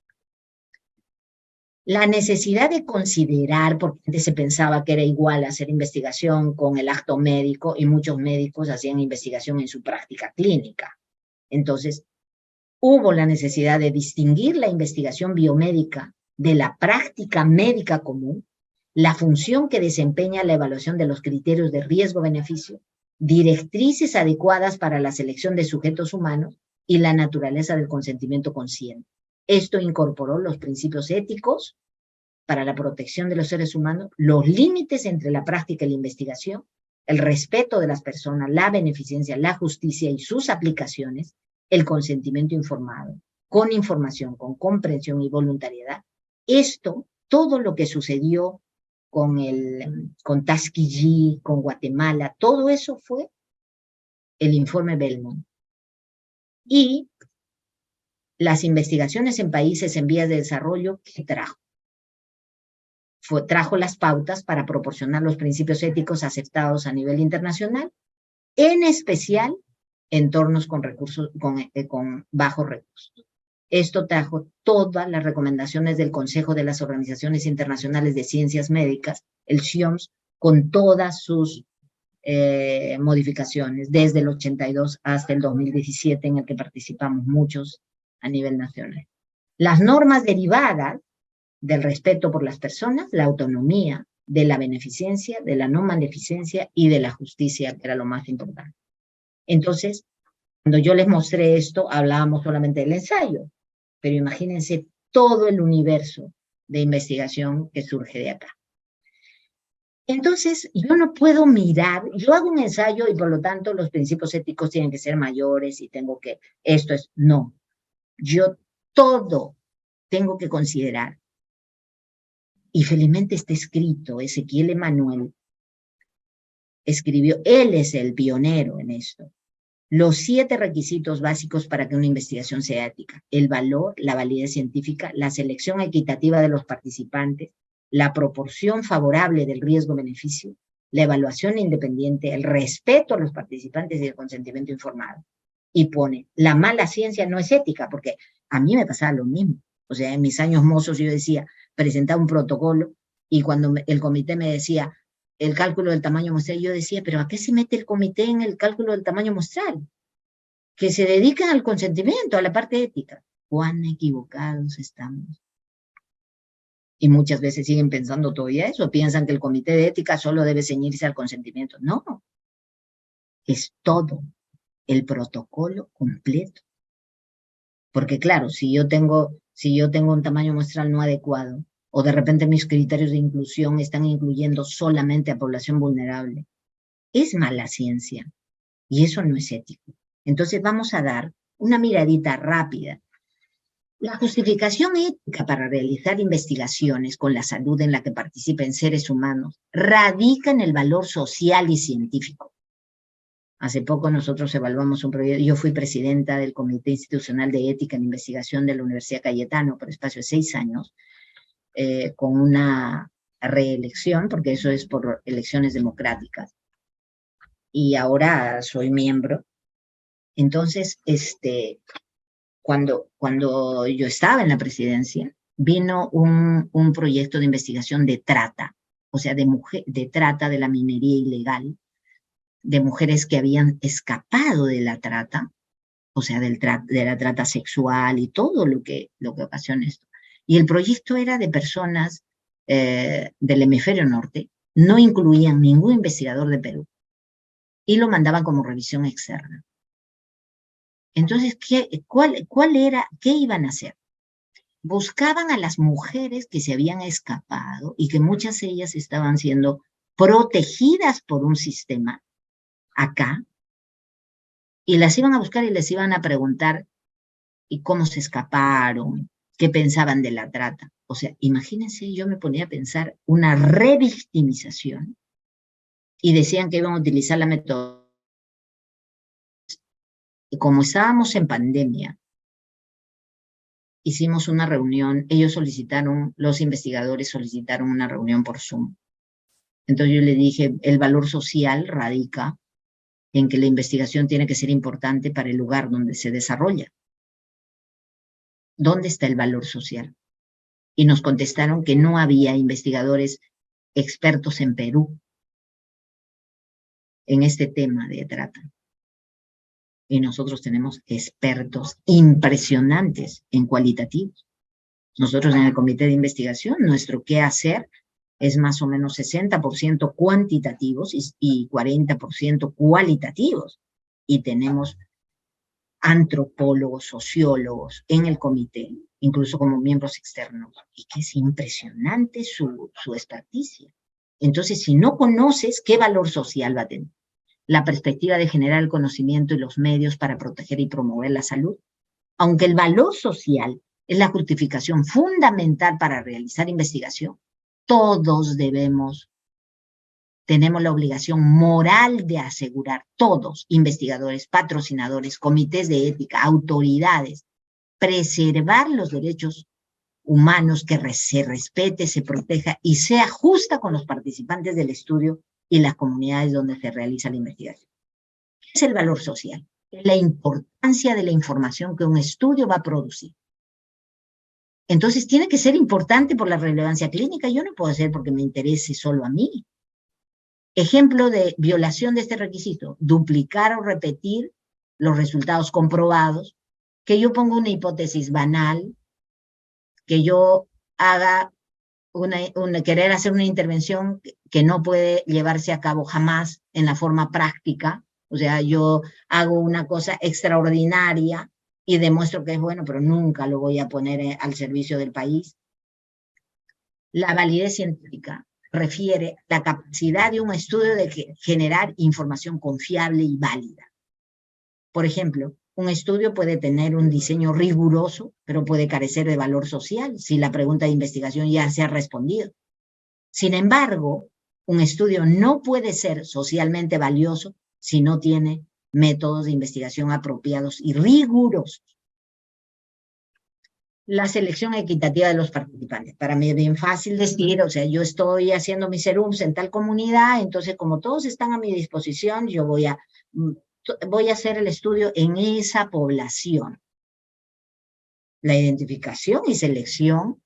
La necesidad de considerar, porque antes se pensaba que era igual hacer investigación con el acto médico, y muchos médicos hacían investigación en su práctica clínica. Entonces, hubo la necesidad de distinguir la investigación biomédica de la práctica médica común, la función que desempeña la evaluación de los criterios de riesgo-beneficio, directrices adecuadas para la selección de sujetos humanos y la naturaleza del consentimiento consciente. Esto incorporó los principios éticos para la protección de los seres humanos, los límites entre la práctica y la investigación, el respeto de las personas, la beneficencia, la justicia y sus aplicaciones, el consentimiento informado, con información, con comprensión y voluntariedad. Esto, todo lo que sucedió con Tuskegee, con Guatemala, todo eso fue el informe Belmont. Y las investigaciones en países en vías de desarrollo, ¿qué trajo? Trajo las pautas para proporcionar los principios éticos aceptados a nivel internacional, en especial entornos con bajos recursos. Esto trajo todas las recomendaciones del Consejo de las Organizaciones Internacionales de Ciencias Médicas, el CIOMS, con todas sus modificaciones, desde el 82 hasta el 2017, en el que participamos muchos a nivel nacional. Las normas derivadas del respeto por las personas, la autonomía, de la beneficencia, de la no maleficencia y de la justicia, que era lo más importante. Entonces, cuando yo les mostré esto, hablábamos solamente del ensayo, pero imagínense todo el universo de investigación que surge de acá. Entonces, yo no puedo mirar, yo hago un ensayo y por lo tanto los principios éticos tienen que ser mayores y tengo que, no. Yo todo tengo que considerar. Y felizmente está escrito, Ezequiel Emanuel escribió, él es el pionero en esto. Los 7 requisitos básicos para que una investigación sea ética: el valor, la validez científica, la selección equitativa de los participantes, la proporción favorable del riesgo-beneficio, la evaluación independiente, el respeto a los participantes y el consentimiento informado. Y pone, la mala ciencia no es ética, porque a mí me pasaba lo mismo. O sea, en mis años mozos yo decía, presentaba un protocolo y cuando el comité me decía el cálculo del tamaño muestral, yo decía, pero ¿a qué se mete el comité en el cálculo del tamaño muestral? Que se dedican al consentimiento, a la parte ética. ¿Cuán equivocados estamos? Y muchas veces siguen pensando todavía eso, piensan que el comité de ética solo debe ceñirse al consentimiento. No, es todo el protocolo completo. Porque claro, si yo tengo un tamaño muestral no adecuado, o de repente mis criterios de inclusión están incluyendo solamente a población vulnerable, es mala ciencia, y eso no es ético. Entonces vamos a dar una miradita rápida. La justificación ética para realizar investigaciones con la salud en la que participen seres humanos radica en el valor social y científico. Hace poco nosotros evaluamos un proyecto, yo fui presidenta del Comité Institucional de Ética en Investigación de la Universidad Cayetano por espacio de 6 años, con una reelección, porque eso es por elecciones democráticas, y ahora soy miembro. Entonces, cuando yo estaba en la presidencia, vino un proyecto de investigación de trata, o sea, de trata de la minería ilegal, de mujeres que habían escapado de la trata, o sea, de la trata sexual y todo lo que ocasiona esto. Y el proyecto era de personas del hemisferio norte, no incluían ningún investigador de Perú, y lo mandaban como revisión externa. Entonces, ¿qué iban a hacer? Buscaban a las mujeres que se habían escapado y que muchas de ellas estaban siendo protegidas por un sistema acá, y las iban a buscar y les iban a preguntar ¿y cómo se escaparon? ¿Qué pensaban de la trata? O sea, imagínense, yo me ponía a pensar una revictimización y decían que iban a utilizar la metodología. Y como estábamos en pandemia, hicimos una reunión, los investigadores solicitaron una reunión por Zoom. Entonces yo le dije, el valor social radica en que la investigación tiene que ser importante para el lugar donde se desarrolla. ¿Dónde está el valor social? Y nos contestaron que no había investigadores expertos en Perú en este tema de trata. Y nosotros tenemos expertos impresionantes en cualitativos. Nosotros en el comité de investigación, nuestro qué hacer es más o menos 60% cuantitativos y 40% cualitativos. Y tenemos antropólogos, sociólogos en el comité, incluso como miembros externos, y que es impresionante su experticia. Entonces, si no conoces, ¿qué valor social va a tener? La perspectiva de generar el conocimiento y los medios para proteger y promover la salud. Aunque el valor social es la justificación fundamental para realizar investigación, todos tenemos la obligación moral de asegurar, todos, investigadores, patrocinadores, comités de ética, autoridades, preservar los derechos humanos, que se respete, se proteja y sea justa con los participantes del estudio y las comunidades donde se realiza la investigación. ¿Qué es el valor social? Es la importancia de la información que un estudio va a producir. Entonces tiene que ser importante por la relevancia clínica. Yo no puedo hacer porque me interese solo a mí. Ejemplo de violación de este requisito: duplicar o repetir los resultados comprobados, que yo ponga una hipótesis banal, que yo haga querer hacer una intervención que no puede llevarse a cabo jamás en la forma práctica. O sea, yo hago una cosa extraordinaria y demuestro que es bueno, pero nunca lo voy a poner al servicio del país. La validez científica refiere a la capacidad de un estudio de generar información confiable y válida. Por ejemplo, un estudio puede tener un diseño riguroso, pero puede carecer de valor social si la pregunta de investigación ya se ha respondido. Sin embargo, un estudio no puede ser socialmente valioso si no tiene métodos de investigación apropiados y rigurosos. La selección equitativa de los participantes. Para mí es bien fácil decir, o sea, yo estoy haciendo mis serums en tal comunidad, entonces como todos están a mi disposición, yo voy a hacer el estudio en esa población. La identificación y selección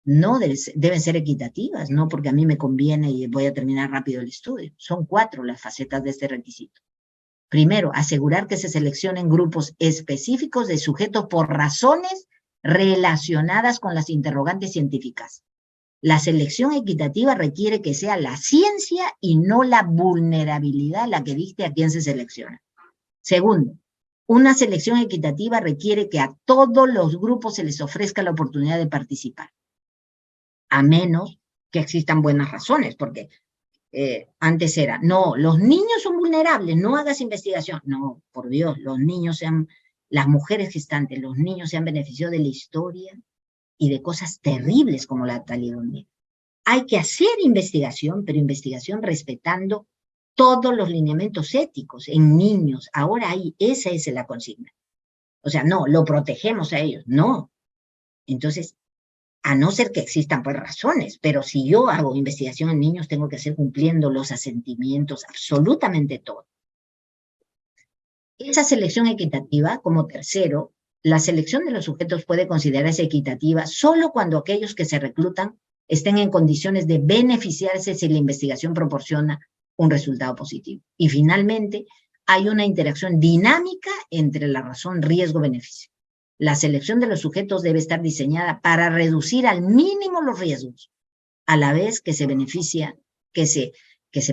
no deben ser equitativas, no porque a mí me conviene y voy a terminar rápido el estudio. Son 4 las facetas de este requisito. Primero, asegurar que se seleccionen grupos específicos de sujetos por razones relacionadas con las interrogantes científicas. La selección equitativa requiere que sea la ciencia y no la vulnerabilidad la que dicte a quién se selecciona. Segundo, una selección equitativa requiere que a todos los grupos se les ofrezca la oportunidad de participar, a menos que existan buenas razones, porque antes era, no, los niños son vulnerables, no hagas investigación. No, por Dios, las mujeres gestantes, los niños se han beneficiado de la historia y de cosas terribles como la talidomida. Hay que hacer investigación, pero investigación respetando todos los lineamientos éticos en niños. Ahora esa es la consigna. O sea, no, lo protegemos a ellos, no. Entonces, a no ser que existan pues razones, pero si yo hago investigación en niños, tengo que hacer cumpliendo los asentimientos, absolutamente todo. Esa selección equitativa, como tercero, la selección de los sujetos puede considerarse equitativa solo cuando aquellos que se reclutan estén en condiciones de beneficiarse si la investigación proporciona un resultado positivo. Y finalmente, hay una interacción dinámica entre la razón riesgo-beneficio. La selección de los sujetos debe estar diseñada para reducir al mínimo los riesgos, a la vez que se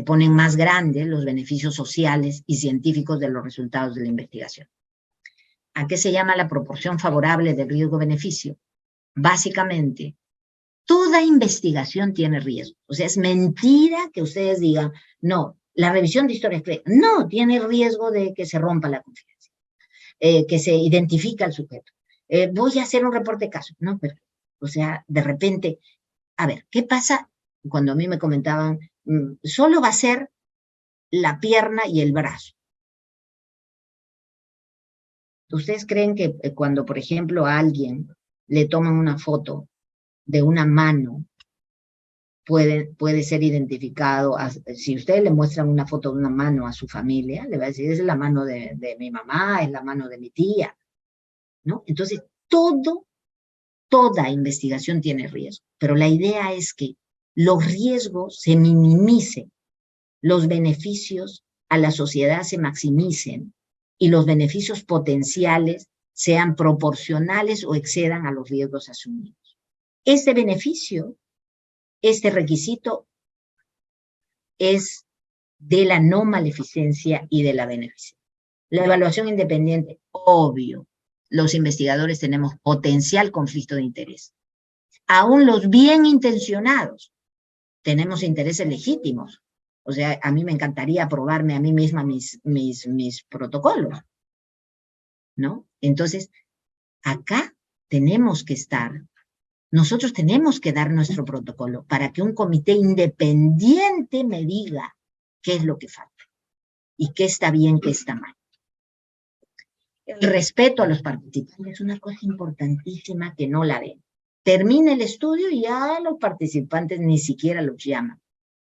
ponen más grandes los beneficios sociales y científicos de los resultados de la investigación. ¿A qué se llama la proporción favorable del riesgo-beneficio? Básicamente, toda investigación tiene riesgo. O sea, es mentira que ustedes digan, no, la revisión de historias no, tiene riesgo de que se rompa la confianza, que se identifica al sujeto. Voy a hacer un reporte de caso. No, pero, o sea, de repente, a ver, ¿qué pasa cuando a mí me comentaban, solo va a ser la pierna y el brazo? ¿Ustedes creen que cuando, por ejemplo, a alguien le toman una foto de una mano, puede ser identificado? Si ustedes le muestran una foto de una mano a su familia, le va a decir, es la mano de mi mamá, es la mano de mi tía, ¿no? Entonces, toda investigación tiene riesgo, pero la idea es que los riesgos se minimicen, los beneficios a la sociedad se maximicen y los beneficios potenciales sean proporcionales o excedan a los riesgos asumidos. Este beneficio, este requisito es de la no maleficencia y de la beneficencia. La evaluación independiente, obvio, los investigadores tenemos potencial conflicto de interés. Aún los bien intencionados tenemos intereses legítimos. O sea, a mí me encantaría aprobarme a mí misma mis protocolos, ¿no? Entonces, acá tenemos que estar, nosotros tenemos que dar nuestro protocolo para que un comité independiente me diga qué es lo que falta y qué está bien, qué está mal. El respeto a los participantes es una cosa importantísima que no la ven. Termina el estudio y ya los participantes ni siquiera los llaman.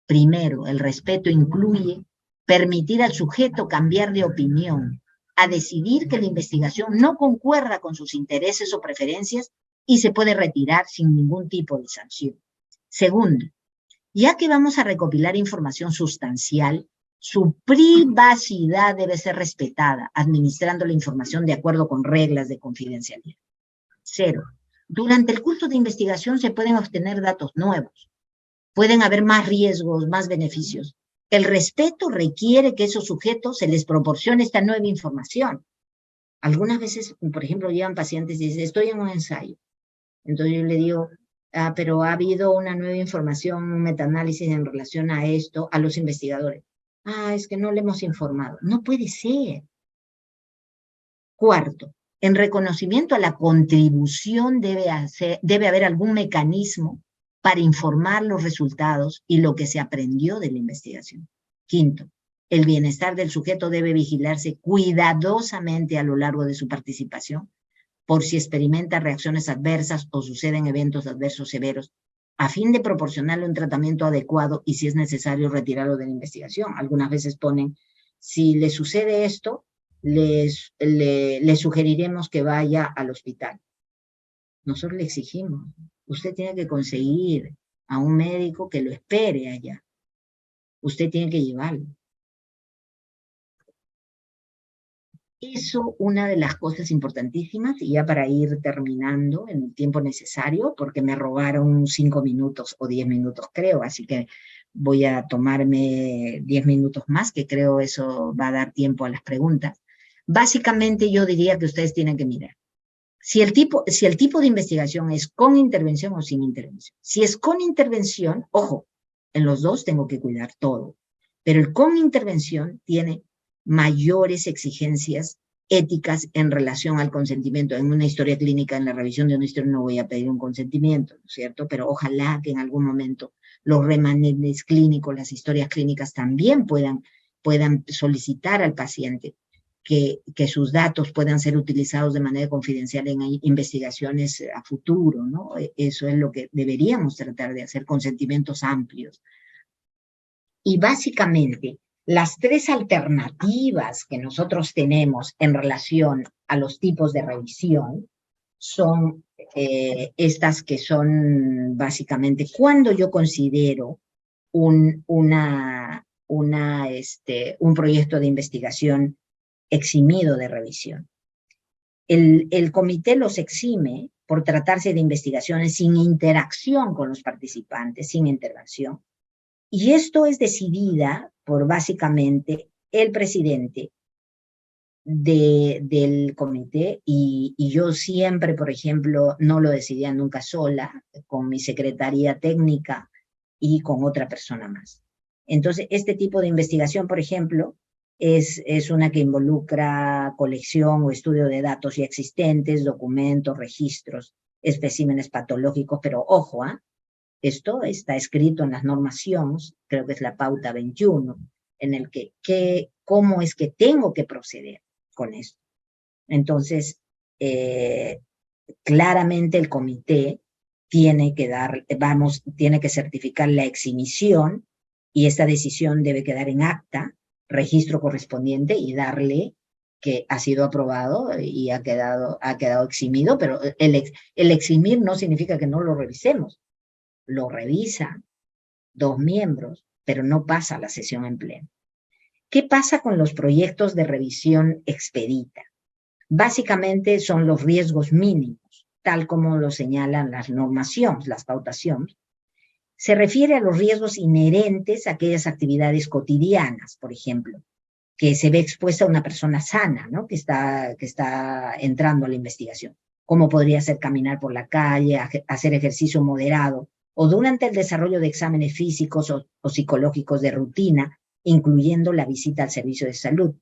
Primero, el respeto incluye permitir al sujeto cambiar de opinión, a decidir que la investigación no concuerda con sus intereses o preferencias y se puede retirar sin ningún tipo de sanción. Segundo, ya que vamos a recopilar información sustancial, su privacidad debe ser respetada, administrando la información de acuerdo con reglas de confidencialidad. 0. Durante el curso de investigación se pueden obtener datos nuevos. Pueden haber más riesgos, más beneficios. El respeto requiere que esos sujetos se les proporcione esta nueva información. Algunas veces, por ejemplo, llegan pacientes y dicen, estoy en un ensayo. Entonces yo le digo, pero ha habido una nueva información, un metaanálisis en relación a esto, a los investigadores. Es que no le hemos informado. No puede ser. Cuarto, en reconocimiento a la contribución debe haber algún mecanismo para informar los resultados y lo que se aprendió de la investigación. Quinto, el bienestar del sujeto debe vigilarse cuidadosamente a lo largo de su participación, por si experimenta reacciones adversas o suceden eventos adversos severos, a fin de proporcionarle un tratamiento adecuado y si es necesario retirarlo de la investigación. Algunas veces ponen, si le sucede esto, le sugeriremos que vaya al hospital. Nosotros le exigimos, usted tiene que conseguir a un médico que lo espere allá. Usted tiene que llevarlo. Eso, una de las cosas importantísimas, y ya para ir terminando en el tiempo necesario, porque me robaron 5 minutos o 10 minutos, creo, así que voy a tomarme 10 minutos más, que creo eso va a dar tiempo a las preguntas. Básicamente yo diría que ustedes tienen que mirar. Si el tipo de investigación es con intervención o sin intervención. Si es con intervención, ojo, en los dos tengo que cuidar todo, pero el con intervención tiene mayores exigencias éticas en relación al consentimiento. En una historia clínica, en la revisión de una historia no voy a pedir un consentimiento, ¿no es cierto? Pero ojalá que en algún momento los remanentes clínicos, las historias clínicas también puedan solicitar al paciente que sus datos puedan ser utilizados de manera confidencial en investigaciones a futuro, ¿no? Eso es lo que deberíamos tratar de hacer, consentimientos amplios. Y básicamente, las 3 alternativas que nosotros tenemos en relación a los tipos de revisión son estas que son básicamente cuando yo considero un proyecto de investigación eximido de revisión. El comité los exime por tratarse de investigaciones sin interacción con los participantes, sin intervención. Y esto es decidida por básicamente el presidente del comité y yo siempre, por ejemplo, no lo decidía nunca sola, con mi secretaría técnica y con otra persona más. Entonces, este tipo de investigación, por ejemplo, es una que involucra colección o estudio de datos ya existentes, documentos, registros, especímenes patológicos, pero ojo, esto está escrito en las normas CIOMS, creo que es la pauta 21, en el cómo es que tengo que proceder con esto. Entonces, claramente el comité tiene que certificar la exhibición y esta decisión debe quedar en acta, registro correspondiente y darle que ha sido aprobado y ha quedado eximido, pero el eximir no significa que no lo revisemos. Lo revisa 2 miembros, pero no pasa a la sesión en pleno. ¿Qué pasa con los proyectos de revisión expedita? Básicamente son los riesgos mínimos, tal como lo señalan las normaciones, las pautaciones. Se refiere a los riesgos inherentes a aquellas actividades cotidianas, por ejemplo, que se ve expuesta a una persona sana, ¿no? que está entrando a la investigación. Como podría ser caminar por la calle, hacer ejercicio moderado, o durante el desarrollo de exámenes físicos o psicológicos de rutina, incluyendo la visita al servicio de salud.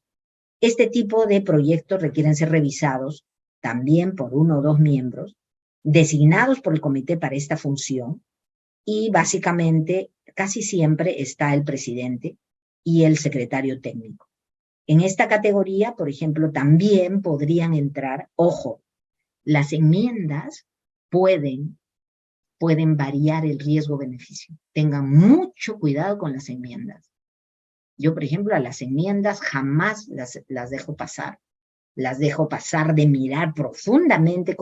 Este tipo de proyectos requieren ser revisados también por uno o dos miembros designados por el comité para esta función, y básicamente casi siempre está el presidente y el secretario técnico. En esta categoría, por ejemplo, también podrían entrar, ojo, las enmiendas pueden variar el riesgo-beneficio. Tengan mucho cuidado con las enmiendas. Yo, por ejemplo, a las enmiendas jamás las dejo pasar. Las dejo pasar de mirar profundamente,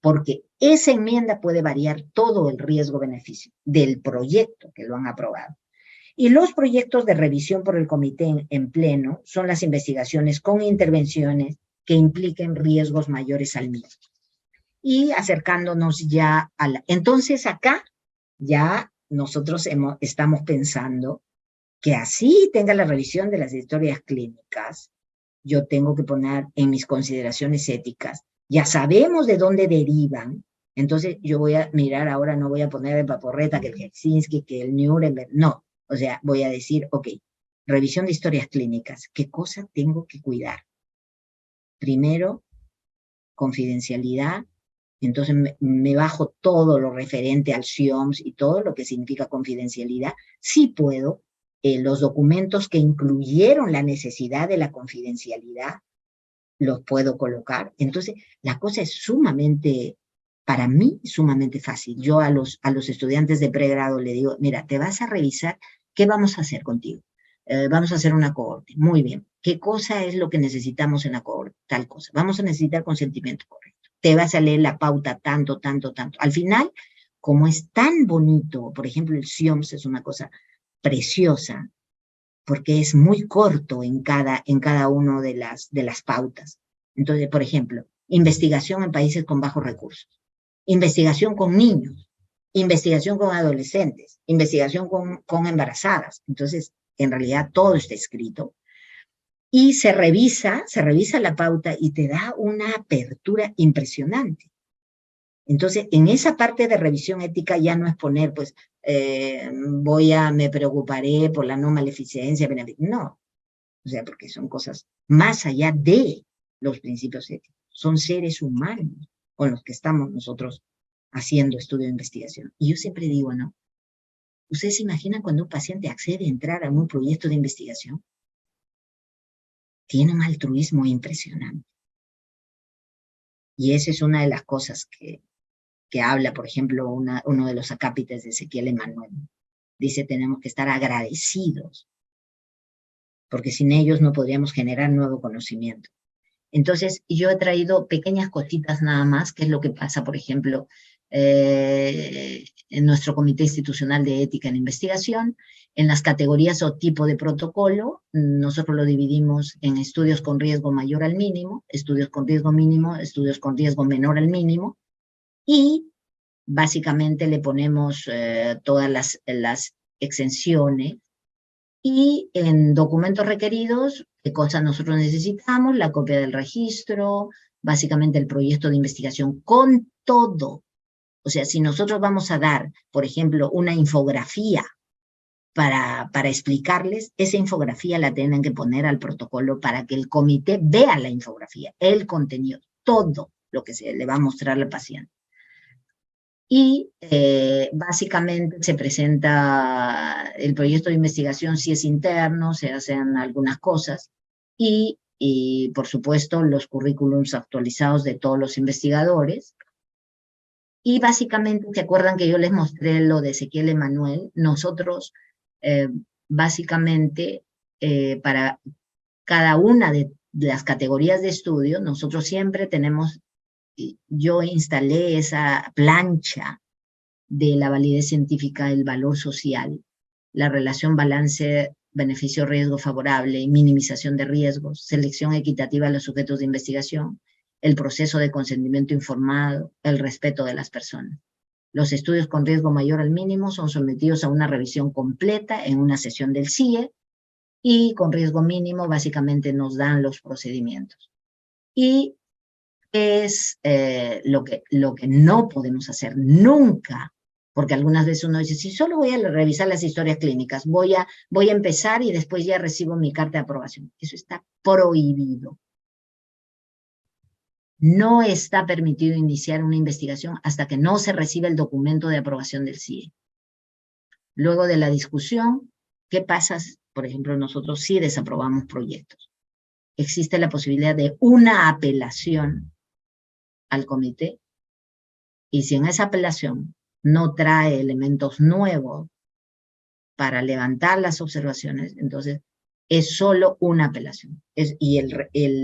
porque esa enmienda puede variar todo el riesgo-beneficio del proyecto que lo han aprobado. Y los proyectos de revisión por el comité en pleno son las investigaciones con intervenciones que impliquen riesgos mayores al mismo. Y acercándonos ya a la... Entonces acá ya nosotros estamos pensando que así tenga la revisión de las historias clínicas, yo tengo que poner en mis consideraciones éticas, ya sabemos de dónde derivan, entonces yo voy a mirar ahora, no voy a poner de paporreta que el Helsinki, que el Nuremberg, no, o sea, voy a decir, ok, revisión de historias clínicas, ¿qué cosa tengo que cuidar? Primero, confidencialidad, entonces me bajo todo lo referente al SIOMS y todo lo que significa confidencialidad. Sí puedo, los documentos que incluyeron la necesidad de la confidencialidad, los puedo colocar. Entonces, la cosa es sumamente, para mí, sumamente fácil. Yo a los estudiantes de pregrado le digo, mira, te vas a revisar, ¿qué vamos a hacer contigo? Vamos a hacer una cohorte. Muy bien. ¿Qué cosa es lo que necesitamos en la cohorte? Tal cosa. Vamos a necesitar consentimiento correcto. Te vas a leer la pauta tanto, tanto, tanto. Al final, como es tan bonito, por ejemplo, el SIOMS es una cosa preciosa, porque es muy corto en cada una de las pautas. Entonces, por ejemplo, investigación en países con bajos recursos, investigación con niños, investigación con adolescentes, investigación con embarazadas. Entonces, en realidad todo está escrito. Y se revisa la pauta y te da una apertura impresionante. Entonces, en esa parte de revisión ética ya no es poner, pues, me preocuparé por la no maleficencia, no. O sea, porque son cosas más allá de los principios éticos. Son seres humanos con los que estamos nosotros haciendo estudio de investigación. Y yo siempre digo, ¿no? ¿Ustedes se imaginan cuando un paciente accede a entrar a un proyecto de investigación? Tiene un altruismo impresionante. Y esa es una de las cosas que habla, por ejemplo, uno de los acápites de Ezequiel Emanuel. Dice, tenemos que estar agradecidos, porque sin ellos no podríamos generar nuevo conocimiento. Entonces, yo he traído pequeñas cositas nada más, que es lo que pasa, por ejemplo, en nuestro Comité Institucional de Ética en Investigación. En las categorías o tipo de protocolo, nosotros lo dividimos en estudios con riesgo mayor al mínimo, estudios con riesgo mínimo, estudios con riesgo menor al mínimo, y básicamente le ponemos todas las exenciones. Y en documentos requeridos, ¿qué cosas nosotros necesitamos? La copia del registro, básicamente el proyecto de investigación con todo. O sea, si nosotros vamos a dar, por ejemplo, una infografía para explicarles, esa infografía la tienen que poner al protocolo para que el comité vea la infografía, el contenido, todo lo que se le va a mostrar al paciente. Y básicamente se presenta el proyecto de investigación si es interno, se hacen algunas cosas, y por supuesto los currículums actualizados de todos los investigadores. Y básicamente, ¿se acuerdan que yo les mostré lo de Ezequiel Emanuel? Nosotros básicamente para cada una de las categorías de estudio, nosotros siempre tenemos, yo instalé esa plancha de la validez científica, el valor social, la relación balance, beneficio, riesgo favorable, minimización de riesgos, selección equitativa de los sujetos de investigación, el proceso de consentimiento informado, el respeto de las personas. Los estudios con riesgo mayor al mínimo son sometidos a una revisión completa en una sesión del CIE, y con riesgo mínimo básicamente nos dan los procedimientos. Y es lo que no podemos hacer nunca Porque algunas veces uno dice, si solo voy a revisar las historias clínicas, voy a empezar y después ya recibo mi carta de aprobación. Eso está prohibido. No está permitido iniciar una investigación hasta que no se reciba el documento de aprobación del CIE. Luego de la discusión, ¿qué pasa? Por ejemplo, nosotros sí desaprobamos proyectos. Existe la posibilidad de una apelación al comité, y si en esa apelación no trae elementos nuevos para levantar las observaciones, entonces es solo una apelación.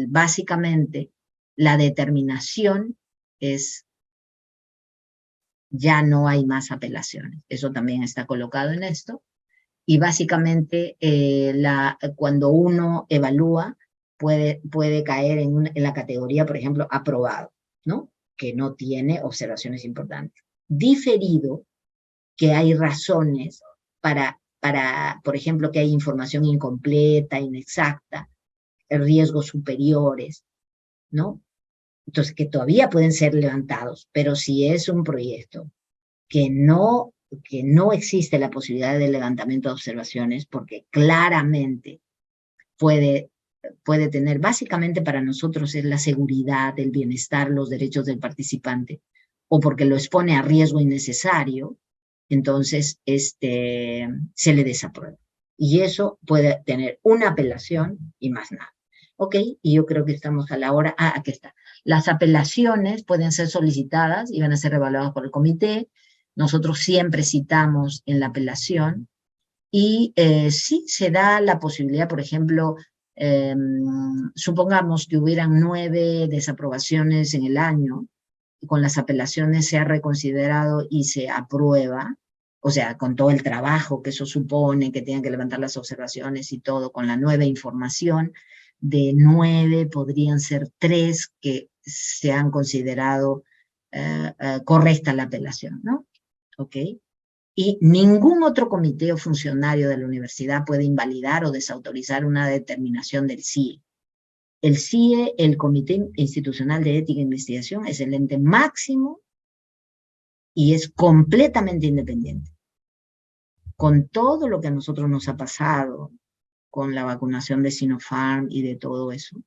Básicamente, la determinación es ya no hay más apelaciones. Eso también está colocado en esto. Y básicamente, cuando uno evalúa, puede caer en la categoría, por ejemplo, aprobado, ¿no? Que no tiene observaciones importantes. Diferido, que hay razones para, por ejemplo, que hay información incompleta, inexacta, riesgos superiores, ¿no? Entonces, que todavía pueden ser levantados, pero si es un proyecto que no existe la posibilidad de levantamiento de observaciones, porque claramente puede tener, básicamente para nosotros es la seguridad, el bienestar, los derechos del participante, o porque lo expone a riesgo innecesario, entonces se le desaprueba. Y eso puede tener una apelación y más nada. Ok, y yo creo que estamos a la hora, aquí está. Las apelaciones pueden ser solicitadas y van a ser evaluadas por el comité. Nosotros siempre citamos en la apelación y sí se da la posibilidad, por ejemplo, supongamos que hubieran 9 desaprobaciones en el año, y con las apelaciones se ha reconsiderado y se aprueba, o sea, con todo el trabajo que eso supone, que tengan que levantar las observaciones y todo, con la nueva información, de 9 podrían ser 3 que se han considerado correcta la apelación, ¿no? ¿Ok? Y ningún otro comité o funcionario de la universidad puede invalidar o desautorizar una determinación del CIE. El CIE, el Comité Institucional de Ética e Investigación, es el ente máximo y es completamente independiente. Con todo lo que a nosotros nos ha pasado, con la vacunación de Sinopharm y de todo eso,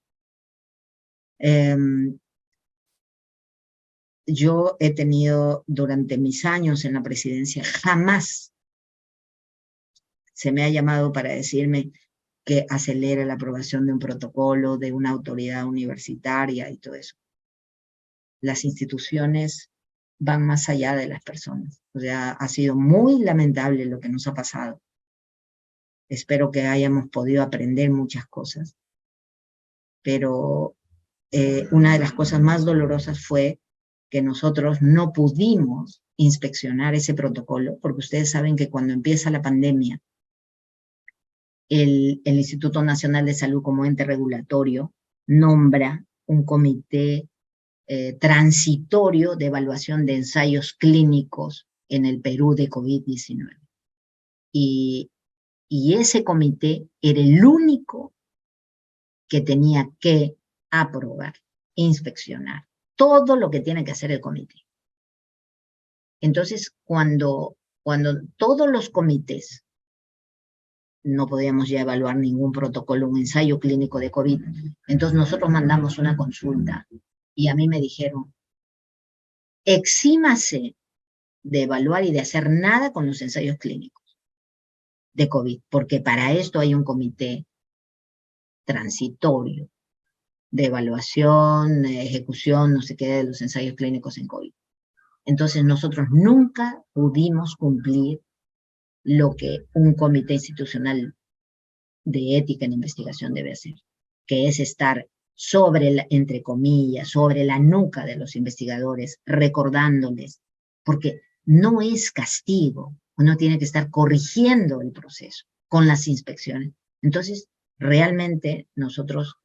yo he tenido durante mis años en la presidencia, jamás se me ha llamado para decirme que acelere la aprobación de un protocolo, de una autoridad universitaria y todo eso. Las instituciones van más allá de las personas. O sea, ha sido muy lamentable lo que nos ha pasado. Espero que hayamos podido aprender muchas cosas. Pero una de las cosas más dolorosas fue que nosotros no pudimos inspeccionar ese protocolo, porque ustedes saben que cuando empieza la pandemia, el Instituto Nacional de Salud como ente regulatorio nombra un comité transitorio de evaluación de ensayos clínicos en el Perú de COVID-19. Y ese comité era el único que tenía que aprobar, inspeccionar, todo lo que tiene que hacer el comité. Entonces, cuando todos los comités no podíamos ya evaluar ningún protocolo, un ensayo clínico de COVID, entonces nosotros mandamos una consulta y a mí me dijeron, exímase de evaluar y de hacer nada con los ensayos clínicos de COVID, porque para esto hay un comité transitorio de evaluación, ejecución, no sé qué, de los ensayos clínicos en COVID. Entonces nosotros nunca pudimos cumplir lo que un comité institucional de ética en investigación debe hacer, que es estar sobre, entre comillas, sobre la nuca de los investigadores, recordándoles, porque no es castigo, uno tiene que estar corrigiendo el proceso con las inspecciones. Entonces, realmente nosotros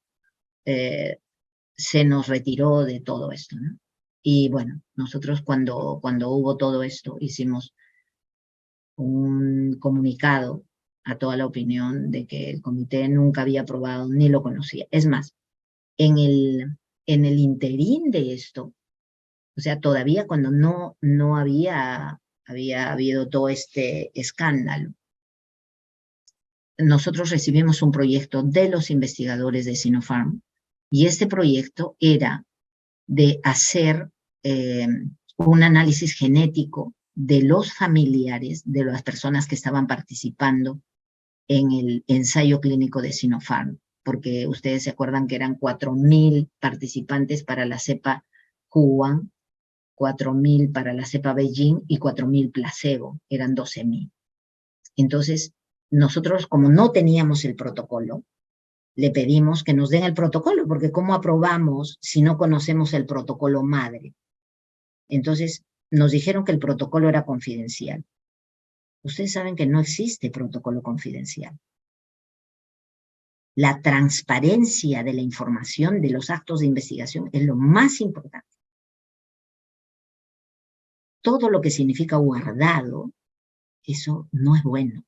se nos retiró de todo esto, ¿no? Y bueno, nosotros cuando hubo todo esto, hicimos un comunicado a toda la opinión de que el comité nunca había aprobado ni lo conocía. Es más, en el interín de esto, o sea, todavía cuando no había había habido todo este escándalo, nosotros recibimos un proyecto de los investigadores de Sinopharm, y este proyecto era de hacer un análisis genético de los familiares de las personas que estaban participando en el ensayo clínico de Sinopharm, porque ustedes se acuerdan que eran 4.000 participantes para la cepa Wuhan, 4.000 para la cepa Beijing y 4.000 placebo, eran 12.000. Entonces, nosotros, como no teníamos el protocolo, le pedimos que nos den el protocolo, porque ¿cómo aprobamos si no conocemos el protocolo madre? Entonces, nos dijeron que el protocolo era confidencial. Ustedes saben que no existe protocolo confidencial. La transparencia de la información de los actos de investigación es lo más importante. Todo lo que significa guardado, eso no es bueno.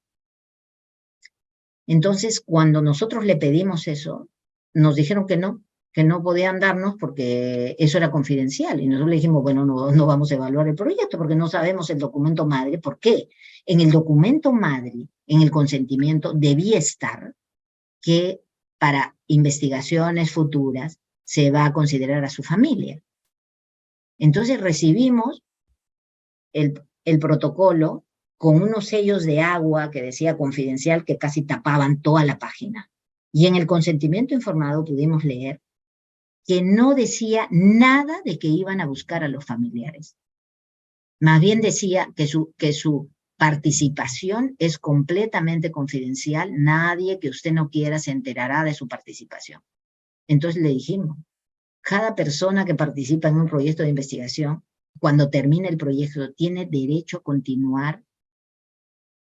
Entonces, cuando nosotros le pedimos eso, nos dijeron que no podían darnos porque eso era confidencial. Y nosotros le dijimos, bueno, no vamos a evaluar el proyecto porque no sabemos el documento madre. ¿Por qué? En el documento madre, en el consentimiento, debía estar que para investigaciones futuras se va a considerar a su familia. Entonces recibimos el protocolo con unos sellos de agua que decía confidencial que casi tapaban toda la página. Y en el consentimiento informado pudimos leer que no decía nada de que iban a buscar a los familiares. Más bien decía que su participación es completamente confidencial, nadie que usted no quiera se enterará de su participación. Entonces le dijimos, cada persona que participa en un proyecto de investigación, cuando termine el proyecto, tiene derecho a continuar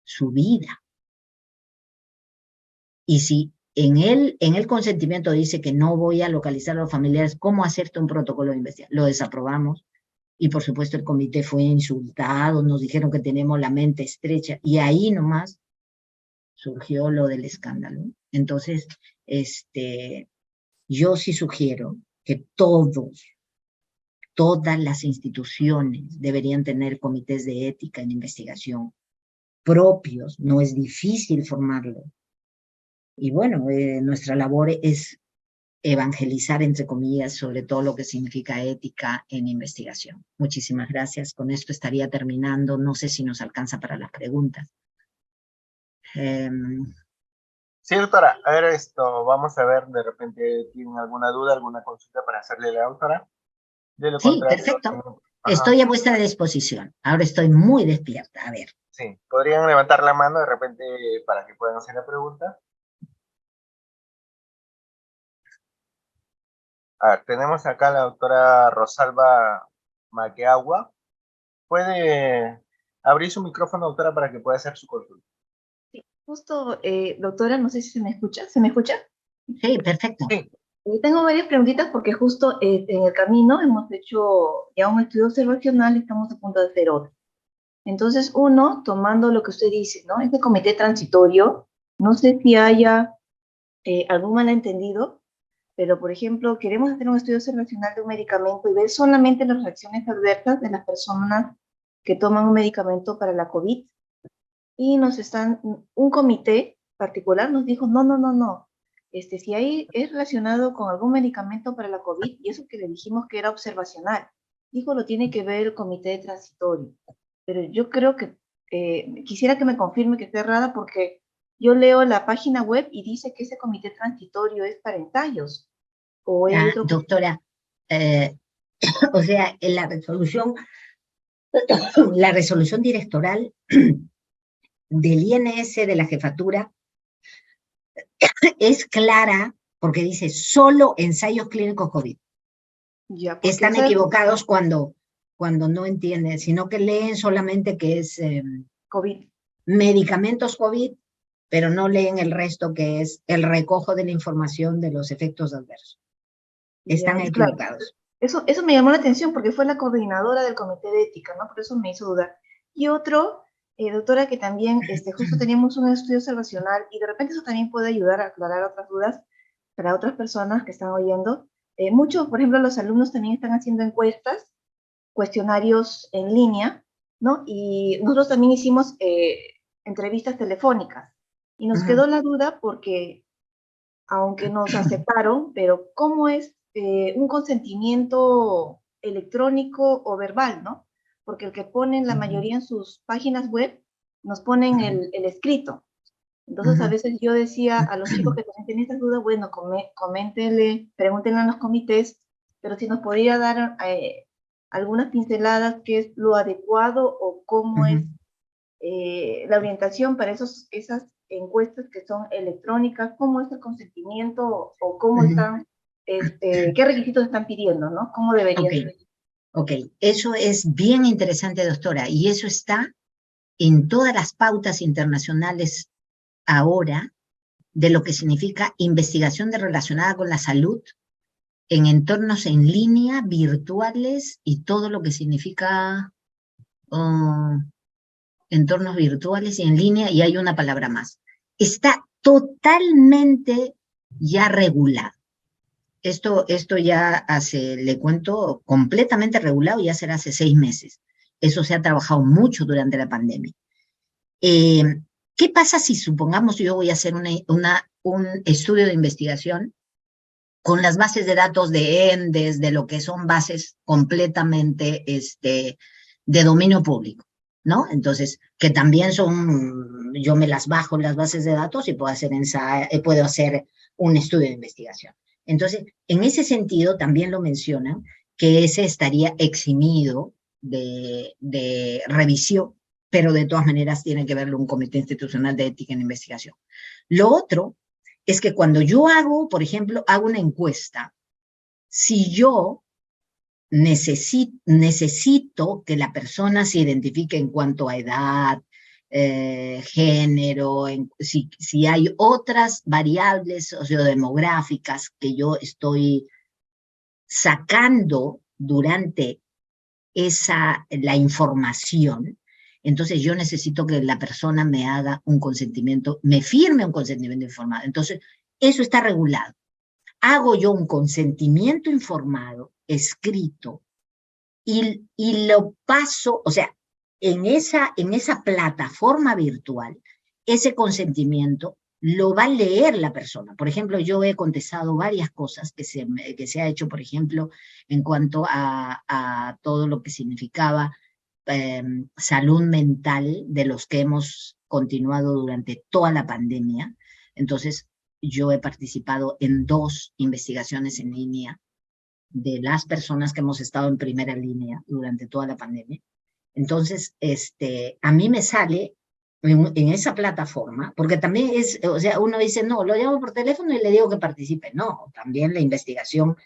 su vida. Y si en el consentimiento dice que no voy a localizar a los familiares, ¿cómo hacerte un protocolo de investigación? Lo desaprobamos. Y por supuesto el comité fue insultado, nos dijeron que tenemos la mente estrecha, y ahí nomás surgió lo del escándalo. Entonces, yo sí sugiero que todas las instituciones deberían tener comités de ética en investigación propios, no es difícil formarlo. Y bueno, nuestra labor es evangelizar, entre comillas, sobre todo lo que significa ética en investigación. Muchísimas gracias. Con esto estaría terminando. No sé si nos alcanza para las preguntas. Sí, doctora. A ver, vamos a ver, de repente tienen alguna duda, alguna consulta para hacerle a la doctora. De lo Sí, contrario, perfecto. Estoy a vuestra disposición. Ahora estoy muy despierta. A ver. Sí, podrían levantar la mano de repente para que puedan hacer la pregunta. A ver, tenemos acá a la doctora Rosalba Maqueagua. ¿Puede abrir su micrófono, doctora, para que pueda hacer su consulta? Sí, justo, doctora, no sé si se me escucha. ¿Se me escucha? Sí, perfecto. Sí. Tengo varias preguntitas porque justo en el camino hemos hecho ya un estudio observacional y estamos a punto de hacer otro. Entonces, uno, tomando lo que usted dice, ¿no? Este comité transitorio, no sé si haya algún malentendido, pero por ejemplo, queremos hacer un estudio observacional de un medicamento y ver solamente las reacciones adversas de las personas que toman un medicamento para la COVID. Y un comité particular nos dijo, no, si ahí es relacionado con algún medicamento para la COVID, y eso que le dijimos que era observacional, dijo, lo tiene que ver el comité transitorio. Pero yo creo que, quisiera que me confirme que esté errada, porque yo leo la página web y dice que ese comité transitorio es para ensayos, o hay otro... Doctora, o sea, en la resolución directoral del INS de la jefatura es clara porque dice solo ensayos clínicos COVID. Ya, Están equivocados cuando no entienden, sino que leen solamente que es COVID. Medicamentos COVID, pero no leen el resto que es el recojo de la información de los efectos adversos. Están Ya, equivocados. Claro. Eso me llamó la atención porque fue la coordinadora del comité de ética, ¿no? Por eso me hizo dudar. Y otro, doctora, que también justo teníamos un estudio observacional y de repente eso también puede ayudar a aclarar otras dudas para otras personas que están oyendo. Muchos, por ejemplo, los alumnos también están haciendo encuestas, cuestionarios en línea, ¿no? Y nosotros también hicimos entrevistas telefónicas. Y nos Ujú, quedó la duda porque, aunque nos aceptaron, pero ¿cómo es un consentimiento electrónico o verbal, ¿no? Porque el que ponen la ujú, mayoría en sus páginas web, nos ponen ujú, el escrito. Entonces, a ujú, veces yo decía a los chicos que también tienen esas dudas, bueno, coméntenle, pregúntenle en los comités, pero si nos podría dar algunas pinceladas, qué es lo adecuado o cómo ujú, es la orientación para esas encuestas que son electrónicas, cómo es el consentimiento o cómo ujú. están, qué requisitos están pidiendo, ¿no? ¿Cómo debería Ok, ser? ok. Eso es bien interesante, doctora, y eso está en todas las pautas internacionales ahora de lo que significa investigación relacionada con la salud en entornos en línea, virtuales y todo lo que significa oh, entornos virtuales y en línea, y hay una palabra más. Está totalmente ya regulado. Esto ya hace, le cuento, completamente regulado, ya será hace 6 meses. Eso se ha trabajado mucho durante la pandemia. Eh, ¿Qué pasa si supongamos yo voy a hacer un estudio de investigación con las bases de datos de ENDES, de lo que son bases completamente de dominio público, ¿no? Entonces, que también son, yo me las bajo las bases de datos y puedo hacer un estudio de investigación. Entonces, en ese sentido, también lo mencionan, que ese estaría eximido de revisión, pero de todas maneras tiene que verlo un comité institucional de ética en investigación. Lo otro es que cuando yo hago, por ejemplo, hago una encuesta, si yo necesito que la persona se identifique en cuanto a edad, género, si hay otras variables sociodemográficas que yo estoy sacando durante la información, entonces yo necesito que la persona me haga un consentimiento, me firme un consentimiento informado. Entonces, eso está regulado. Hago yo un consentimiento informado, escrito, y lo paso, o sea, en esa plataforma virtual, ese consentimiento lo va a leer la persona. Por ejemplo, yo he contestado varias cosas que se ha hecho, por ejemplo, en cuanto a todo lo que significaba salud mental de los que hemos continuado durante toda la pandemia. Entonces, yo he participado en 2 investigaciones en línea de las personas que hemos estado en primera línea durante toda la pandemia. Entonces, a mí me sale en esa plataforma, porque también es, o sea, uno dice, no, lo llamo por teléfono y le digo que participe. No, también la investigación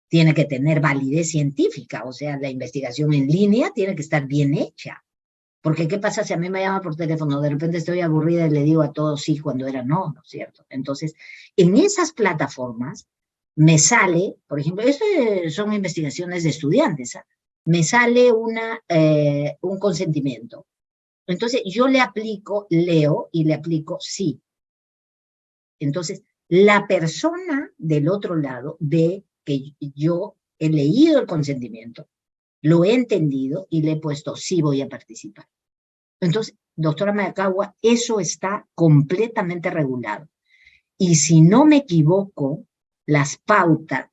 tiene que tener validez científica, o sea, la investigación en línea tiene que estar bien hecha. Porque ¿qué pasa si a mí me llama por teléfono? De repente estoy aburrida y le digo a todos sí cuando era no, ¿no es cierto? Entonces, en esas plataformas me sale, por ejemplo, esto son investigaciones de estudiantes, ¿eh? Me sale un consentimiento. Entonces, yo le aplico, leo y le aplico sí. Entonces, la persona del otro lado ve que yo he leído el consentimiento, lo he entendido y le he puesto sí voy a participar. Entonces, doctora Mayacagua, eso está completamente regulado. Y si no me equivoco, la pauta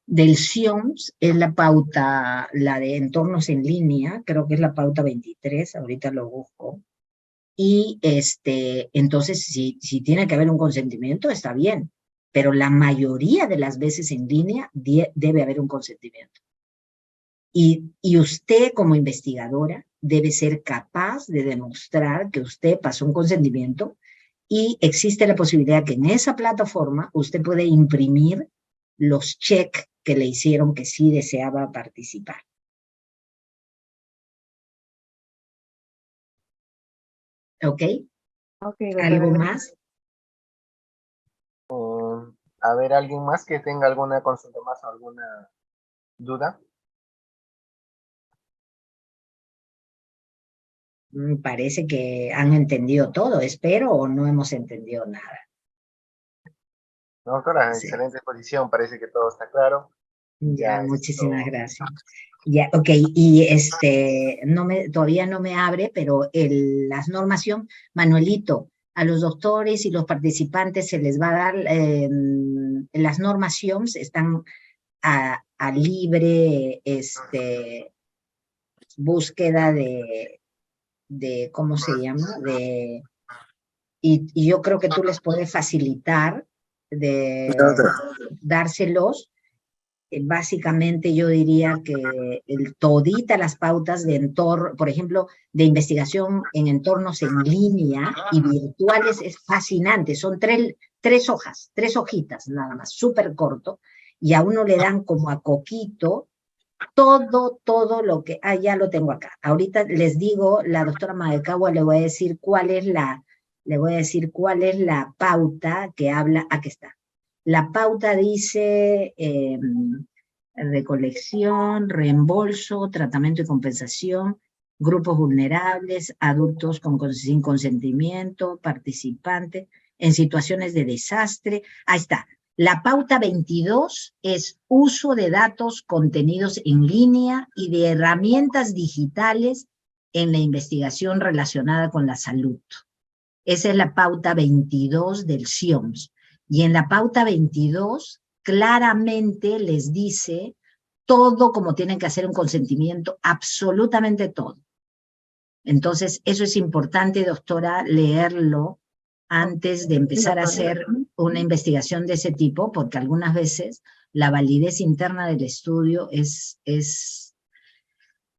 del CIOMS es la pauta, la de entornos en línea, creo que es la pauta 23, ahorita lo busco. Y entonces, si tiene que haber un consentimiento, está bien, pero la mayoría de las veces en línea debe haber un consentimiento. Y usted como investigadora debe ser capaz de demostrar que usted pasó un consentimiento y existe la posibilidad que en esa plataforma usted puede imprimir los check que le hicieron que sí deseaba participar. ¿Ok? Ok, ¿Algo doctora. más? A ver, ¿alguien más que tenga alguna consulta más o alguna duda? Parece que han entendido todo, espero, o no hemos entendido nada. No, doctora, Sí. excelente exposición, parece que todo está claro. Ya, Ya muchísimas esto, gracias. Ya, ok, y todavía no me abre, pero las normación, Manuelito, a los doctores y los participantes se les va a dar, las normaciones están a libre búsqueda ¿cómo se llama? Y yo creo que tú les puedes facilitar de dárselos. Básicamente yo diría que todita las pautas de entorno, por ejemplo, de investigación en entornos en línea y virtuales es fascinante. Son tres hojas, 3 hojitas nada más, súper corto, y a uno le dan como a coquito todo lo que, ya lo tengo acá. Ahorita les digo, la doctora Madecagua le voy a decir cuál es la pauta que habla, aquí está. La pauta dice recolección, reembolso, tratamiento y compensación, grupos vulnerables, adultos sin consentimiento, participantes en situaciones de desastre. Ahí está. La pauta 22 es uso de datos contenidos en línea y de herramientas digitales en la investigación relacionada con la salud. Esa es la pauta 22 del CIOMS. Y en la pauta 22 claramente les dice todo como tienen que hacer un consentimiento, absolutamente todo. Entonces, eso es importante, doctora, leerlo antes de empezar a hacer una investigación de ese tipo, porque algunas veces la validez interna del estudio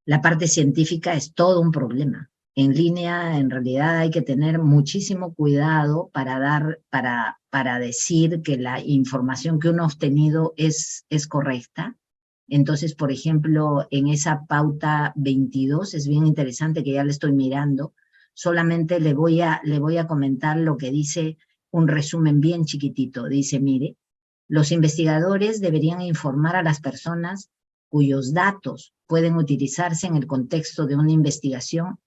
la parte científica es todo un problema. En línea, en realidad, hay que tener muchísimo cuidado para decir que la información que uno ha obtenido es correcta. Entonces, por ejemplo, en esa pauta 22, es bien interesante que ya le estoy mirando, solamente le voy a comentar lo que dice un resumen bien chiquitito. Dice, mire, los investigadores deberían informar a las personas cuyos datos pueden utilizarse en el contexto de una investigación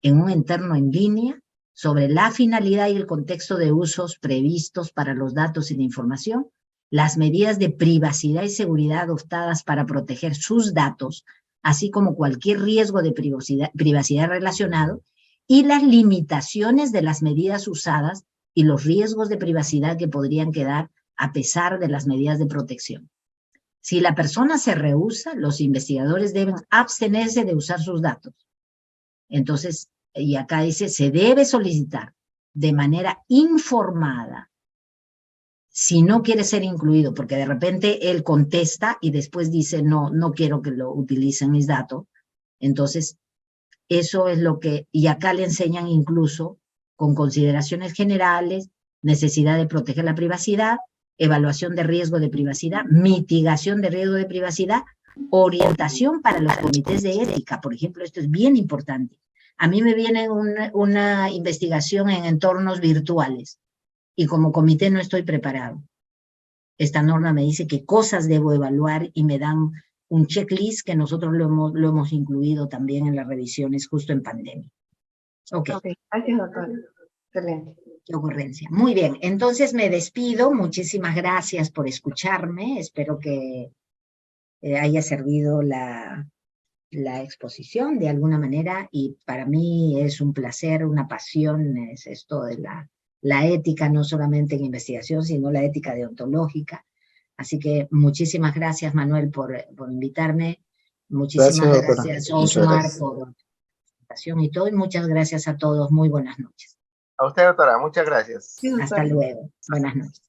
en un entorno en línea sobre la finalidad y el contexto de usos previstos para los datos y la información, las medidas de privacidad y seguridad adoptadas para proteger sus datos, así como cualquier riesgo de privacidad relacionado, y las limitaciones de las medidas usadas y los riesgos de privacidad que podrían quedar a pesar de las medidas de protección. Si la persona se rehúsa, los investigadores deben abstenerse de usar sus datos. Entonces, y acá dice, se debe solicitar de manera informada si no quiere ser incluido, porque de repente él contesta y después dice, no quiero que lo utilicen mis datos. Entonces, eso es lo que, y acá le enseñan incluso con consideraciones generales, necesidad de proteger la privacidad, evaluación de riesgo de privacidad, mitigación de riesgo de privacidad, orientación para los comités de ética, por ejemplo, esto es bien importante. A mí me viene una investigación en entornos virtuales y como comité no estoy preparado. Esta norma me dice qué cosas debo evaluar y me dan un checklist que nosotros lo hemos incluido también en las revisiones justo en pandemia. Ok. Gracias, doctora. Excelente. Qué ocurrencia. Muy bien, entonces me despido. Muchísimas gracias por escucharme. Espero que haya servido la exposición de alguna manera y para mí es un placer, una pasión, es esto de la ética, no solamente en investigación, sino la ética deontológica. Así que muchísimas gracias, Manuel, por invitarme. Muchísimas gracias, Osmar, por la presentación y todo. Y muchas gracias a todos. Muy buenas noches. A usted, doctora, muchas gracias. Sí, doctora. Hasta luego. Buenas noches.